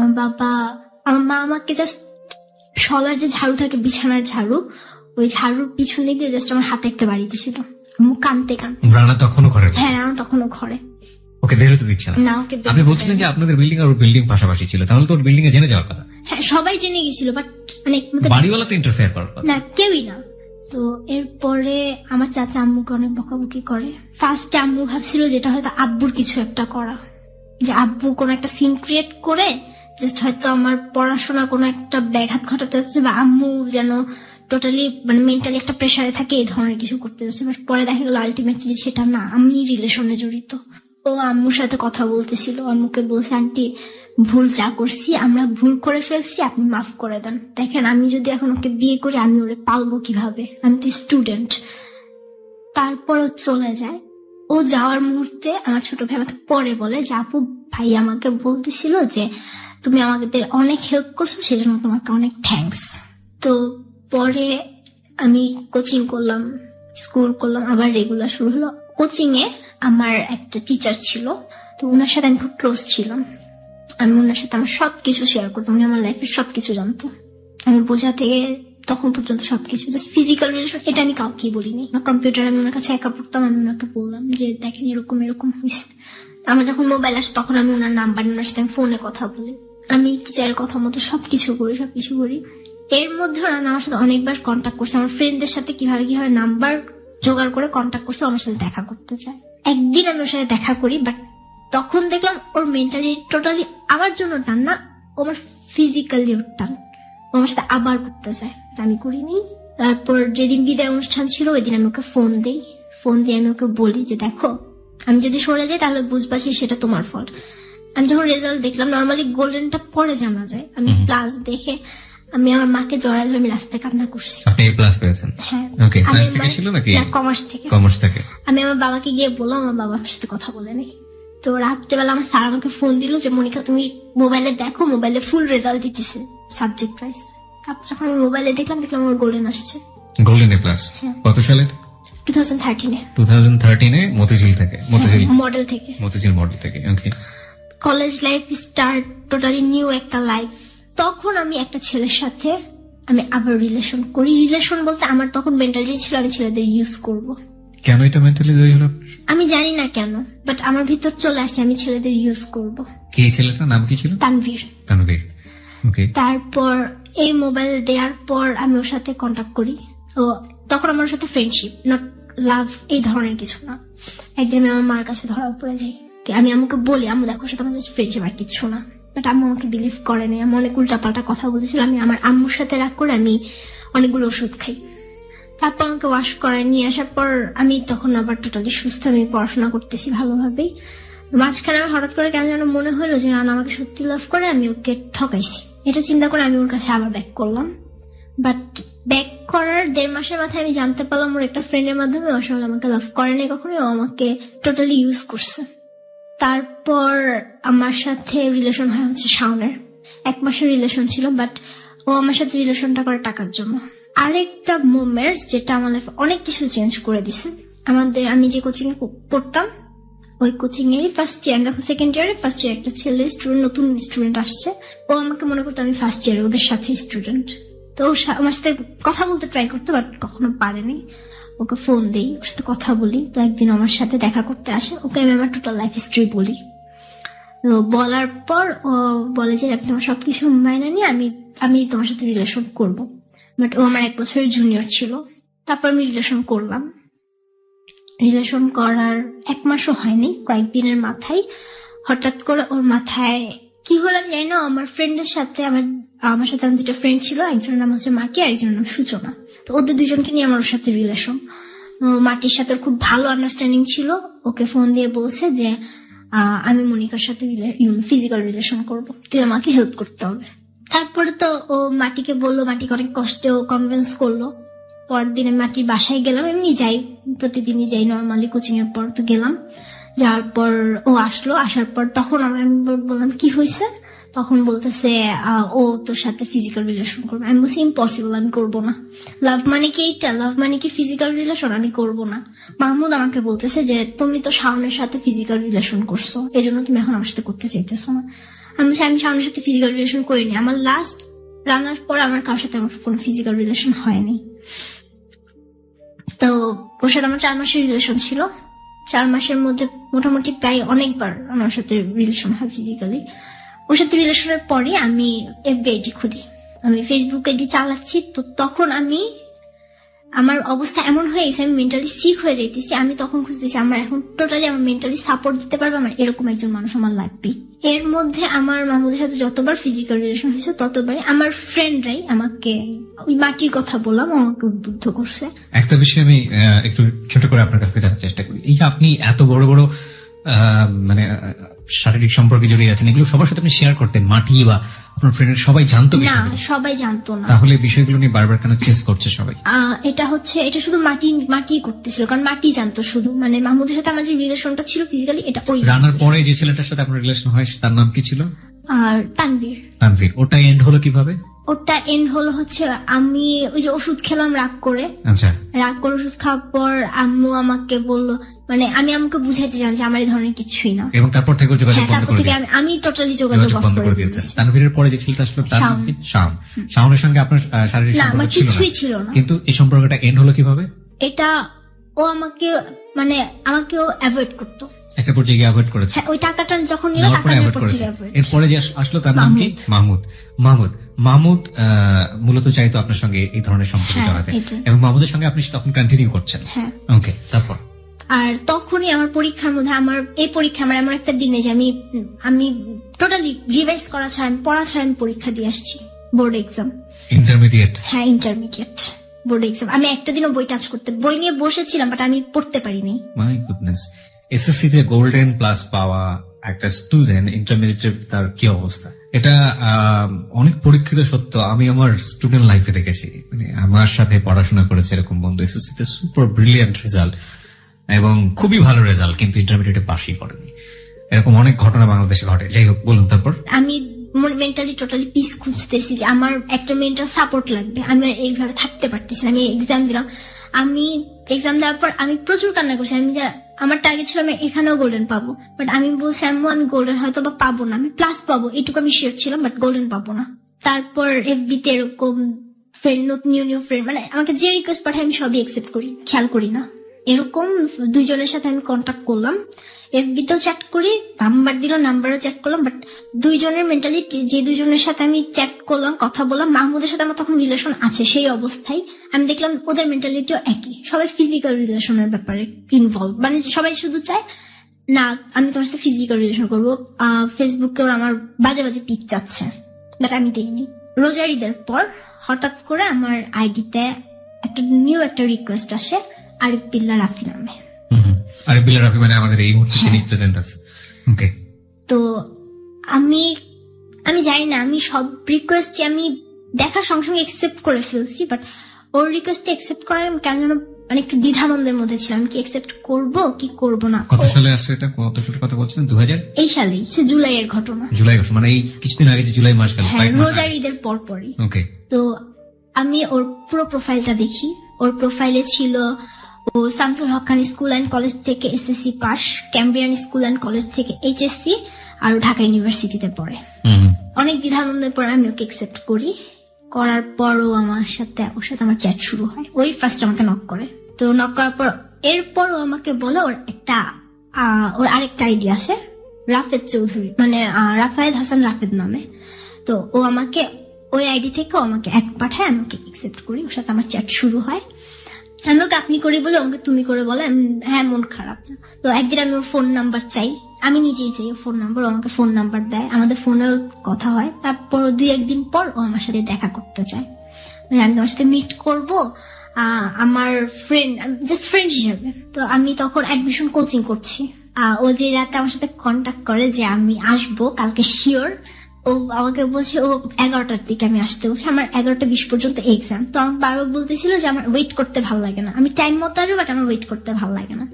আমার মা আমাকে জাস্ট শলার যে ঝাড়ু থাকে, বিছানার ঝাড়ু, ওই ঝাড়ুর পিছনে দিয়ে জাস্ট আমার হাতে একটা বাড়ি দিয়েছিল। আমি কানতে রানা তখনও ঘরে? হ্যাঁ, রানা তখনও ঘরে। ওকে বেরোতে দিচ্ছে না? ওকে। আপনি বলছিলেন যে আপনাদের বিল্ডিং আর বিল্ডিং পাশাপাশি ছিল, তাহলে তো বিল্ডিং এ জেনে যাওয়ার কথা। হ্যাঁ, সবাই জেনে গেছিল, বাট মানে বাড়িওয়ালা তো ইন্টারফেয়ার করার কথা না, কেউই না। তো এরপরে আমার চাচা আম্মুকে অনেক বকাবকি করে। ফার্স্টে আম্মু ভাবছিল যেটা হয়তো আব্বুর কিছু একটা করা, যে আব্বু কোনো একটা সিন ক্রিয়েট করে জাস্ট হয়তো আমার পড়াশোনা কোনো একটা ব্যাঘাত ঘটাতে যাচ্ছে, বা আম্মু যেন টোটালি মানে মেন্টালি একটা প্রেসারে থাকে, এই ধরনের কিছু করতে যাচ্ছে। বাট পরে দেখা গেল আলটিমেটলি সেটা না, আমি রিলেশনে জড়িত। ও আম্মুর সাথে কথা বলতেছিল, আম্মুকে বলছে আন্টি ভুল যা করছি, আমরা ভুল করে ফেলছি, আপনি মাফ করে দেন। দেখেন আমি যদি এখন ওকে বিয়ে করি আমি ওরে পালবো কিভাবে, আমি তো স্টুডেন্ট। তারপর ও চলে যায়। ও যাওয়ার মুহূর্তে আমার ছোট ভাই আমাকে পরে বলে যে আপু ভাই আমাকে বলতেছিল যে তুমি আমাদের অনেক হেল্প করছো, সেজন্য তোমাকে অনেক থ্যাঙ্কস। তো পরে আমি কোচিং করলাম, স্কুল করলাম, আবার রেগুলার শুরু হলো। কোচিং এ আমার একটা টিচার ছিল, তো ওনার সাথে আমি খুব ক্লোজ ছিলাম। আমি ওনার সাথে আমার সবকিছু শেয়ার করতাম, উনি আমার লাইফের সবকিছু জানতো। আমি বোঝা থেকে তখন পর্যন্ত সবকিছু, জাস্ট ফিজিক্যাল রিলেশন এটা আমি কাউকে বলিনি। কম্পিউটার আমি ওনার কাছে একা পড়তাম, আমি ওনাকে বললাম যে দেখেন এরকম এরকম হয়েছে। আমার যখন মোবাইল আসে তখন আমি ওনার নাম্বার, ওনার সাথে আমি ফোনে কথা বলি, আমি টিচারের কথা মতো সবকিছু করি। এর মধ্যে ওরা আমার সাথে অনেকবার কন্ট্যাক্ট করছে, আমার ফ্রেন্ডদের সাথে কিভাবে নাম্বার জোগাড় করে কন্ট্যাক্ট করছে, আমার সাথে দেখা করতে চায়। একদিন আমি ওর সাথে দেখা করি, বাট তখন দেখলাম ওর মেন্টালি টোটালি আমার জন্য টান না, আমার ফিজিক্যালি ওর টান, ও আমার সাথে আবার করতে চায়, আমি করিনি। তারপর যেদিন বিদায় অনুষ্ঠান ছিল ওই দিন আমি ওকে ফোন দিয়ে আমি ওকে বলি যে দেখো আমি যদি সরে যাই তাহলে বুঝবা সেটা তোমার ফল্ট। আমি যখন রেজাল্ট দেখলাম, নর্মালি গোল্ডেনটা পরে জানা যায়, আমি প্লাস দেখে আমি আমার মাকে জড়াই ধরে আমি রাস্তায় কান্না করছি। আপনি এ প্লাস পেয়েছেন? হ্যাঁ। ওকে, সায়েন্স থেকে ছিল নাকি? কমার্স থেকে। কমার্স থেকে। আমি আমার বাবাকে গিয়ে বললাম, আমার বাবা আমার সাথে কথা বলে নেই। তো রাত্রেবেলা আমার স্যার আমাকে ফোন দিল যে মনিকা তুমি মোবাইলে দেখো, মোবাইলে ফুল রেজাল্ট দিতেছে সাবজেক্ট ওয়াইজ। তারপর যখন আমি মোবাইলে দেখলাম আমার গোল্ডেন আসছে। Golden A plus? কত সালে? 2013 মতিঝিল থেকে? মডেল থেকে। Okay. College life start, totally new একটা লাইফ। তখন আমি একটা ছেলের সাথে আমি আবার রিলেশন করি। রিলেশন বলতে আমার তখন মেন্টালিটি ছিল আমি ছেলেদের ইউজ করব। কেন এটা মেন্টালি তৈরি হলো আমি জানি না কেন, বাট আমার ভিতর চলে আসছে আমি ছেলেদের ইউজ করব। কি ছেলেটার নাম কি ছিল? তানভীর। ওকে। তারপর এই মোবাইল দেওয়ার পর আমি ওর সাথে কন্ট্যাক্ট করি। তো তখন আমার সাথে ফ্রেন্ডশিপ, নট লাভ, এই ধরনের কিছু না। একদিন আমি আমার মার কাছে ধরা পড়ে যাই। আমি আমাকে বলি আম্মু দেখো সাথে আমার জাস্ট ফ্রেন্ডশিপ আর কিছু না, বাট আম্মু আমাকে বিলিভ করেনি। আমি অনেক উল্টাপাল্টা কথা বলেছিল। আমি আমার আম্মুর সাথে রাগ করে আমি অনেকগুলো ওষুধ খাই। তারপর আমাকে ওয়াশ করায় নিয়ে আসার পর আমি তখন আবার টোটালি সুস্থ, আমি পড়াশোনা করতেছি ভালোভাবেই। মাঝখানে আমার হঠাৎ করে কেন যেন মনে হলো যে রানা আমাকে সত্যি লাভ করে, আমি ওকে ঠকাইছি। এটা চিন্তা করে আমি ওর কাছে আবার ব্যাক করলাম। বাট ব্যাক করার 1.5 মাসের মাথায় আমি জানতে পারলাম ওর একটা ফ্রেন্ডের মাধ্যমে আসলে আমাকে লাভ করে নাই কখনো, ও আমাকে টোটালি ইউজ করছে। তারপর আমার সাথে রিলেশন হয় হচ্ছে শাওনের। 1 মাসের রিলেশন ছিল, বাট ও আমার সাথে রিলেশনটা করে টাকার জন্য। আরেকটা মোমেন্টস যেটা আমার লাইফে অনেক কিছু চেঞ্জ করে দিছে, আমি যে কোচিং এ পড়তাম ওই কোচিং এরই ফার্স্ট ইয়ার, যখন সেকেন্ড ইয়ারে ফার্স্ট ইয়ার একটা ছেলে স্টুডেন্ট, নতুন স্টুডেন্ট আসছে, ও আমাকে মনে করতো আমি ফার্স্ট ইয়ারে ওদের সাথে স্টুডেন্ট। তো আমার সাথে কথা বলতে ট্রাই করতো, বাট কখনো পারেনি। ওকে ফোন দিই, ওর সাথে কথা বলি। তো একদিন আমার সাথে দেখা করতে আসে, ওকে আমি আমার টোটাল লাইফ হিস্ট্রি বলি। তো বলার পর ও বলে যে তোমার সবকিছু মাইনে নিয়ে আমি তোমার সাথে রিলেশন করবো। বাট ও আমার 1 বছরের জুনিয়র ছিল। তারপর আমি রিলেশন করলাম। রিলেশন করার 1 মাসও হয়নি, কয়েকদিনের মাথায় হঠাৎ করে ওর মাথায় কি হলো জানি না, আমার ফ্রেন্ডের সাথে আমার সাথে আমার 2টা ফ্রেন্ড ছিল, একজনের নাম হচ্ছে মাটি আর একজনের নাম সূচনা। তো ওদের 2জনকে নিয়ে আমার ওর সাথে রিলেশন। মাটির সাথে খুব ভালো আন্ডারস্ট্যান্ডিং ছিল। ওকে ফোন দিয়ে বলছে যে আমি মনিকার সাথে ফিজিক্যাল রিলেশন করবো, তুই আমাকে হেল্প করতে হবে। তারপরে তো ও মাটিকে বললো, মাটিকে অনেক কষ্টে ও কনভিন্স করলো। পরদিন আমি মাটির বাসায় গেলাম, এমনি যাই, প্রতিদিনই যাই নর্মালি, কোচিং এর পর তো গেলাম। যাওয়ার পর ও আসলো, আসার পর তখন আমি বললাম কি হয়েছে, তখন বলতেছে ও তোর সাথে ফিজিক্যাল রিলেশন করবে। আমি বলছি ইম্পসিবল, আমি করবো না। লাভ মানে কি এইটা, লাভ মানে কি ফিজিক্যাল রিলেশন, আমি করবো না। মাহমুদ আমাকে বলতেছে যে তুমি তো শাওনের সাথে ফিজিক্যাল রিলেশন করছো, এই জন্য তুমি এখন আমার সাথে করতে চাইতেছো না। আমি বলছি আমি শাওনের সাথে ফিজিক্যাল রিলেশন করিনি, আমার লাস্ট রান্নার পর আমার কারোর সাথে আমার কোনো ফিজিক্যাল রিলেশন হয়নি। তো ওর সাথে আমার 4 মাসের রিলেশন ছিল, 4 মাসের মধ্যে মোটামুটি প্রায় অনেকবার আমার সাথে রিলেশন হয় ফিজিক্যালি। ওর সাথে রিলেশনের পরে আমি এফবি আইডি খুলি, আমি ফেসবুক আইডি চালাচ্ছি। তো তখন আমার অবস্থা এমন হয়ে গেছে, আমি মেন্টালি সিক হয়ে যাইতেছি। আমি তখন খুঁজতেছি আমার এখন টোটালি আমার মেন্টালি সাপোর্ট দিতে পারবে, আমার এরকম একজন মানুষ আমার লাগবে। এর মধ্যে আমার মাহমুদের সাথে যতবার ফিজিক্যাল রিলেশন হয়েছে ততবারই আমার ফ্রেন্ডরাই আমাকে ওই মাটির কথা বললাম, আমাকে উদ্বুদ্ধ করছে। একটা বিষয় আমি একটু ছোট করে আপনার কাছ থেকে জানার চেষ্টা করি, এই যে আপনি এত বড় বড় মানে শারীরিক সম্পর্কে জড়িয়ে আছেন, এগুলো সবার সাথে আপনি শেয়ার করতেন? মাটি বা আপনার ফ্রেন্ডের সবাই জানতো? না, সবাই জানতো না। তাহলে বিষয়গুলো নিয়ে বারবার কেন চেস করছে সবাই? এটা শুধু মাটি করতেছিল, কারণ মাটি জানতো শুধু, মানে মাহমুদের সাথে আমার যে রিলেশনটা ছিল ফিজিক্যালি, এটা ওই রান্নার পরে যে ছেলেটার সাথে আপনার রিলেশন হয় তার নাম কি ছিল? আর তানভীর। ওটা এন্ড হলো কিভাবে? ওটা এন্ড হলো হচ্ছে আমি ওই যে ওষুধ খেলাম রাগ করে। আচ্ছা। রাগ করে ওষুধ খাওয়ার পর আম্মু আমাকে বললো, মানে আমি আমাকে বুঝাইতে চান যে আমার এই ধরনের কিছুই না, এবং তারপর থেকে যোগাযোগ বন্ধ করে দিয়েছেন। আমি টোটালি যোগাযোগ বন্ধ করে দিয়েছি। তানভীরের পরে যে ছেলেটা আসলো তার নাম কি? শাওনের সঙ্গে আপনার শারীরিক সম্পর্ক ছিল না। কিন্তু এই সম্পর্কটা এন্ড হলো কিভাবে? এটা ও আমাকেও অ্যাভয়েড করতো, একটা পর্যায়ে গিয়ে অ্যাভয়েড করেছে। ওই টাকাটা যখন নিল টাকা অ্যাভয়েড করেছে। এরপরে যে আসলো তার নাম কি? মাহমুদ মূলত চাইতো আপনার সঙ্গে এই ধরনের সম্পর্ক জড়াতে, এবং মাহমুদের সঙ্গে আপনি তখন কন্টিনিউ করছেন। ওকে, তারপর? আর তখনই আমার পরীক্ষার মধ্যে, আমার এই পরীক্ষা আমার এমন একটা দিনে যে আমি টোটালি রিভাইজ করা ছাড়া, আমি পড়া ছাড়া আমি পরীক্ষা দিয়ে আসছি, বোর্ড এক্সাম। ইন্টারমিডিয়েট? হ্যাঁ, ইন্টারমিডিয়েট বোর্ড এক্সাম। আমি একটা দিনও বই নিয়ে বসেছিলাম, বাট আমি পড়তে পারিনি। My goodness. এসএসসি তে গোল্ডেন প্লাস পাওয়া একটা স্টুডেন্ট, ইন্টারমিডিয়েট তার কি অবস্থা? এটা অনেক পরীক্ষিত সত্য। আমি আমার স্টুডেন্ট লাইফে দেখেছি, মানে আমার সাথে পড়াশোনা করেছে এরকম বন্ধু, এসএসসি তে সুপার ব্রিলিয়ান্ট রেজাল্ট এবং খুবই ভালো রেজাল্ট, কিন্তু ইন্টারমিডিয়েটে পাসই করেনি। এরকম অনেক ঘটনা বাংলাদেশে ঘটে। যাই হোক, বলুন তারপর। আমি মেন্টালি টোটালি পিস খুঁজতেছি যে আমার একটা মেন্টাল সাপোর্ট লাগবে, আমি এইভাবে থাকতে পারতেছি না। আমি এক্সাম দিলাম, আমি এক্সাম দেওয়ার পর আমি প্রচুর কান্না করছি। আমার টার্গেট ছিল আমি এখানেও গোল্ডেন পাবো, বাট আমি বলছি আম্মু আমি গোল্ডেন হয়তো বা পাবো না, আমি প্লাস পাবো, এটুকু আমি শিওর ছিলাম, বাট গোল্ডেন পাবো না। তারপর এফবিতে এরকম ফ্রেন্ড, নিউ ফ্রেন্ড, মানে আমাকে যে রিকোয়েস্ট পাঠায় আমি সবই অ্যাকসেপ্ট করি, খেয়াল করি না। এরকম 2 জনের সাথে আমি কন্ট্যাক্ট করলাম, এফবিতেও চ্যাট করি, নাম্বার দিল, নাম্বারও চ্যাট করলাম, বাট 2 জনের মেন্টালিটি, যে 2 জনের সাথে আমি চ্যাট করলাম, কথা বললাম, মাহমুদের সাথে আমার তখন রিলেশন আছে, সেই অবস্থায় আমি দেখলাম ওদের মেন্টালিটিও একই, সবাই ফিজিক্যাল রিলেশনের ব্যাপারে ইনভলভ, মানে সবাই শুধু চায় না আমি তোমার সাথে ফিজিক্যাল রিলেশন করবো। ফেসবুকে ওরা আমার বাজে বাজে পিক চাচ্ছে, বাট আমি দিইনি। রোজার ঈদের পর হঠাৎ করে আমার আইডিতে একটা রিকোয়েস্ট আসে, আরিফ বিল্লাহ রাফি নামে। আরিফ বিল্লাহ রাফি মানে আমাদের এই মুহূর্তে যিনি প্রেজেন্ট আছে। ওকে। তো আমি জানি না, আমি সব রিকোয়েস্ট আমি দেখার সঙ্গে সঙ্গে একসেপ্ট করে ফেলছি, বাট ওর রিকোয়েস্ট একসেপ্ট করার কেন যেন মানে একটু দ্বিধাদ্বন্দ্বের মধ্যে ছিলাম, আমি কি একসেপ্ট করব কি করব না। কত সালে আসছে এটা? কত সালের কথা বলছেন? 2000 এই সালেই, জুলাইয়ের ঘটনা। জুলাই মানে এই কিছুদিন আগে, যে জুলাই মাস গেল, রোজার ঈদের পরপরই। ওকে। তো আমি ওর পুরো প্রোফাইলটা দেখি, ওর প্রোফাইলে ছিল ও শামসুল হক খান স্কুল অ্যান্ড কলেজ থেকে SSC pass, Cambrian school and college থেকে এইচএসসি, আর ঢাকা ইউনিভার্সিটিতে পড়ে। অনেক দ্বিধাদ্বন্দ্বের পর আমি ওকে একসেপ্ট করি, করার পরও ওর সাথে আমার চ্যাট শুরু হয়। ওই ফার্স্ট আমাকে নক করে, তো নক করার পর এরপরও আমাকে বলে ওর আরেকটা আইডি আছে রাফেদ চৌধুরী, মানে রাফায়েদ হাসান রাফেদ নামে। তো ও আমাকে ওই আইডি থেকে আমাকে অ্যাড পাঠায়, আমাকে একসেপ্ট করি, ওর সাথে আমার চ্যাট শুরু হয়। আমি ওকে আপনি করে বলে, আমাকে তুমি করে বলে, হ্যাঁ মন খারাপ। তো একদিন আমি ওর ফোন নাম্বার চাই, আমি নিজেই চাই ফোন নাম্বার, আমাকে ফোন নাম্বার দেয়, আমাদের ফোনেও কথা হয়। তারপর 2-1 দিন পর ও আমার সাথে দেখা করতে চায়, আমি তোমার সাথে মিট করবো আমার ফ্রেন্ড, জাস্ট ফ্রেন্ড হিসেবে। তো আমি তখন অ্যাডমিশন কোচিং করছি। ও যে রাতে আমার সাথে কন্ট্যাক্ট করে যে আমি আসবো কালকে শিওর, ও আমাকে বলছে ও 11টার দিকে আমি আসতে বলছি, আমার 11:20 পর্যন্ত এক্সাম। তো আমাকে বারবার বলতেছিল যে আমার ওয়েট করতে ভালো লাগে না, আমি টাইম মতো আসবো, বাট আমার ওয়েট করতে ভালো লাগে না।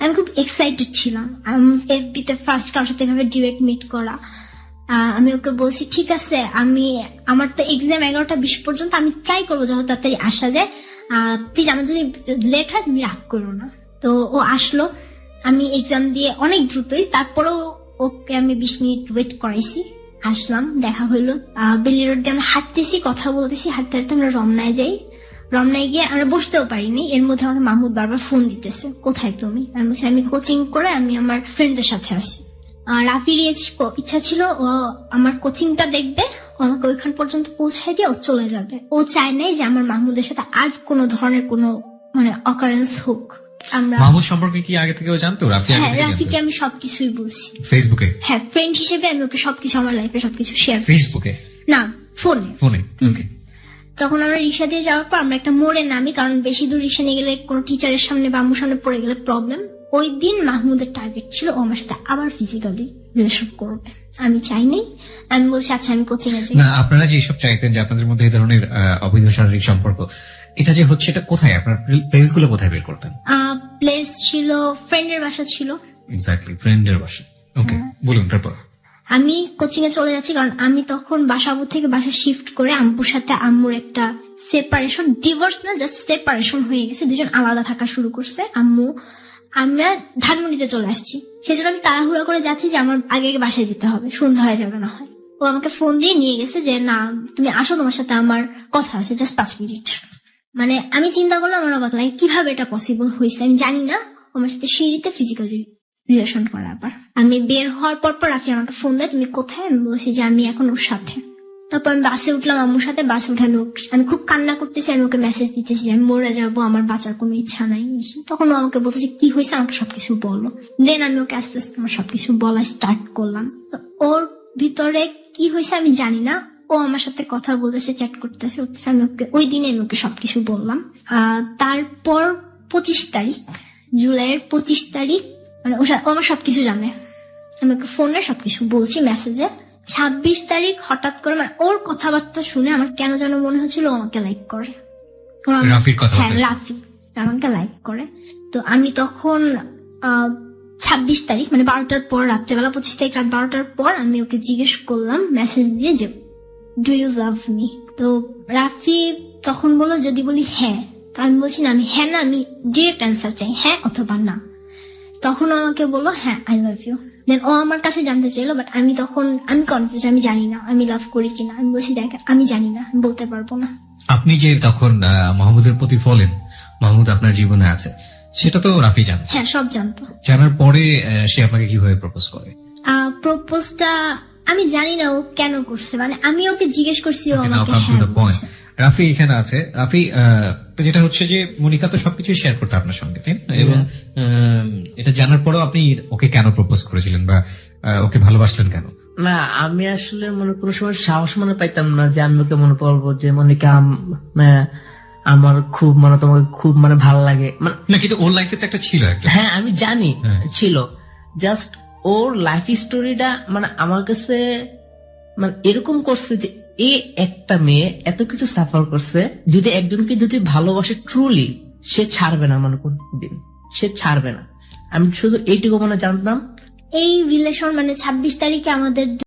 আমি খুব এক্সাইটেড ছিলাম এফবিতে ফার্স্ট কারোর সাথে এভাবে ডিরেক্ট মিট করা। আমি ওকে বলছি ঠিক আছে, আমার তো এক্সাম 11টা 20 পর্যন্ত, আমি ট্রাই করবো যত তাড়াতাড়ি আসা যায়, প্লিজ আমার যদি লেট হয় তুমি রাগ করো না। তো ও আসলো, আমি এক্সাম দিয়ে অনেক দ্রুতই, তারপরেও ওকে আমি 20 মিনিট ওয়েট করাইছি, আসলাম, দেখা হইলো। বেলি রোড দিয়ে আমরা হাঁটতেছি, কথা বলতেছি, হাঁটতে হাঁটতে আমরা রমনায় যাই। রমনায় গিয়ে আমরা বসতেও পারিনি, এর মধ্যে আমাকে মাহমুদ বারবার ফোন দিতেছে, কোথায় তুমি? আমি বলছি আমি কোচিং করে আমি আমার ফ্রেন্ডদের সাথে আসি। রাফির ইচ্ছা ছিল ও আমার কোচিংটা দেখবে, আমাকে ওইখান পর্যন্ত পৌঁছায় দিয়ে ও চলে যাবে। ও চায় নাই যে আমার মাহমুদের সাথে আজ কোনো ধরনের কোনো অকারেন্স হোক। আমরা মাহমুদ সম্পর্কে কি আগে থেকে জানতো? হ্যাঁ, রাফিকে আমি সবকিছুই বলছি ফেসবুকে। হ্যাঁ, ফ্রেন্ড হিসেবে আমি ওকে সবকিছু, আমার লাইফে সবকিছু শেয়ার। ফেসবুকে না, ফোনে। ওকে। তখন আমরা রিক্সা দিয়ে যাওয়ার পর আমরা একটা মোড়ে নামি, কারণ বেশি দূর রিক্সা নিয়ে গেলে কোনো টিচারের সামনে বা আম্মুর সামনে পড়ে গেলে প্রবলেম। ওই দিন মাহমুদের টার্গেট ছিল ও আমার সাথে আবার ফিজিক্যালি রিলেশন করবে, আমি চাইনি। আমি বলছি আচ্ছা আমি কোচিং এ যাই। না, আপনারা যে সব চাইতেন যে আপনাদের মধ্যে এই ধরনের অবৈধ শারীরিক সম্পর্ক, এটা যে হচ্ছে, এটা কোথায় আপনার প্লেস গুলো কোথায় বের করতেন? প্লেস ছিল ফ্রেন্ডের বাসা ছিল। এক্স্যাক্টলি, ফ্রেন্ডের বাসা। ওকে, বলুন তারপর। আমি কোচিং এ চলে যাচ্ছি, কারণ আমি তখন বাসাবু থেকে বাসা শিফট করে আম্মুর সাথে আম্মুর একটা সেপারেশন, ডিভোর্স না, জাস্ট সেপারেশন হয়ে গেছে, দুজন আলাদা থাকা শুরু করছে। আমরা ধানমন্ডিতে চলে আসছি, সেজন্য আমি তাড়াহুড়া করে যাচ্ছি যে আমার আগে বাসায় যেতে হবে, সন্ধ্যা হয়ে যাবে না হয়। ও আমাকে ফোন দিয়ে নিয়ে গেছে যে না তুমি আসো, তোমার সাথে আমার কথা আছে, জাস্ট 5 মিনিট। আমি চিন্তা করলাম, আমার অবাক লাগে কিভাবে এটা পসিবল হয়েছে, আমি জানি না। আমার সাথে সিঁড়িতে ফিজিক্যাল রিলেশন করা। আবার আমি বের হওয়ার পর রাফি আমাকে ফোন দেয়, তুমি কোথায়? আমি বলছি যে আমি এখন ওর সাথে। তারপর আমি বাসে উঠলাম, আম্মুর সাথে বাসে উঠে আমি খুব কান্না করতেছি, আমি ওকে মেসেজ দিতেছি যে আমি মরে যাবো, আমার বাঁচার কোনো ইচ্ছা নাই। তখন ও আমাকে বলতেছে কি হয়েছে, আমাকে সবকিছু বলো। দেন আমি ওকে আস্তে আস্তে আমার সবকিছু বলা স্টার্ট করলাম। তো ওর ভিতরে কি হয়েছে আমি জানি না, ও আমার সাথে কথা বলতেছে, চ্যাট করতেছে, আমি ওকে ওই দিনে আমি ওকে সবকিছু বললাম। তারপর 25 তারিখ, জুলাইয়ের 25 তারিখ, ও আমার সবকিছু জানে, আমি ওকে ফোনে সবকিছু বলছি মেসেজে। 26 তারিখ হঠাৎ করে ওর কথাবার্তা শুনে আমার কেন যেন মনে হচ্ছিল ও আমাকে লাইক করে। হ্যাঁ, রাফি আমাকে লাইক করে। তো আমি তখন 26 তারিখ 12টার পর রাত্রেবেলা, 25 তারিখ রাত 12টার পর আমি ওকে জিজ্ঞেস করলাম মেসেজ দিয়ে যে ডু ইউ লাভ মি? তো রাফি তখন বললো যদি বলি হ্যাঁ। তো আমি বলছি না, আমি হ্যাঁ না, আমি ডিরেক্ট অ্যান্সার চাই, হ্যাঁ অথবা না। তখন আমাকে বললো হ্যাঁ আই লাভ ইউ। দেন ও আমার কাছে জানতে চাইলো, বাট আমি কনফিউজ, আমি জানি না আমি লাভ করি কিনা। আমি বলছি দেখ আমি জানি না, আমি বলতে পারবো না। আপনি যে তখন মাহমুদের প্রতি ফলেন, মাহমুদ আপনার জীবনে আছে, সেটা তো রাফি জানতো? হ্যাঁ, সব জানতো। জানার পরে সে আপনাকে কিভাবে প্রপোজ করে? প্রপোজটা আমি জানি না ও কেন করছে, আমি ওকে জিজ্ঞেস করছি, ও আমাকে হ্যাঁ বলছে। রাফি এখানে আছে। রাফি, যেটা হচ্ছে যে মনিকা তো সবকিছু শেয়ার করতে আপনার সঙ্গে, তাই না? এবং এটা জানার পরেও আপনি ওকে কেন প্রপোজ করেছিলেন বা ওকে ভালোবাসলেন কেন? না, আমি আসলে কোনো সময় সাহস পাইতাম না যে আমি ওকে মনে করবো যে মনিকা আমার খুব তোমাকে খুব ভালো লাগে না, কিন্তু ওর লাইফে তো একটা ছিল। হ্যাঁ, আমি জানি ছিল, জাস্ট ওর লাইফ স্টোরিটা আমার কাছে এরকম করছে যে এই একটা মেয়ে এত কিছু সাফার করছে, যদি একজনকে যদি ভালোবাসে ট্রুলি, সে ছাড়বে না, কোনদিন সে ছাড়বে না। আমি শুধু এইটুকু জানতাম। এই রিলেশন 26 তারিখে আমাদের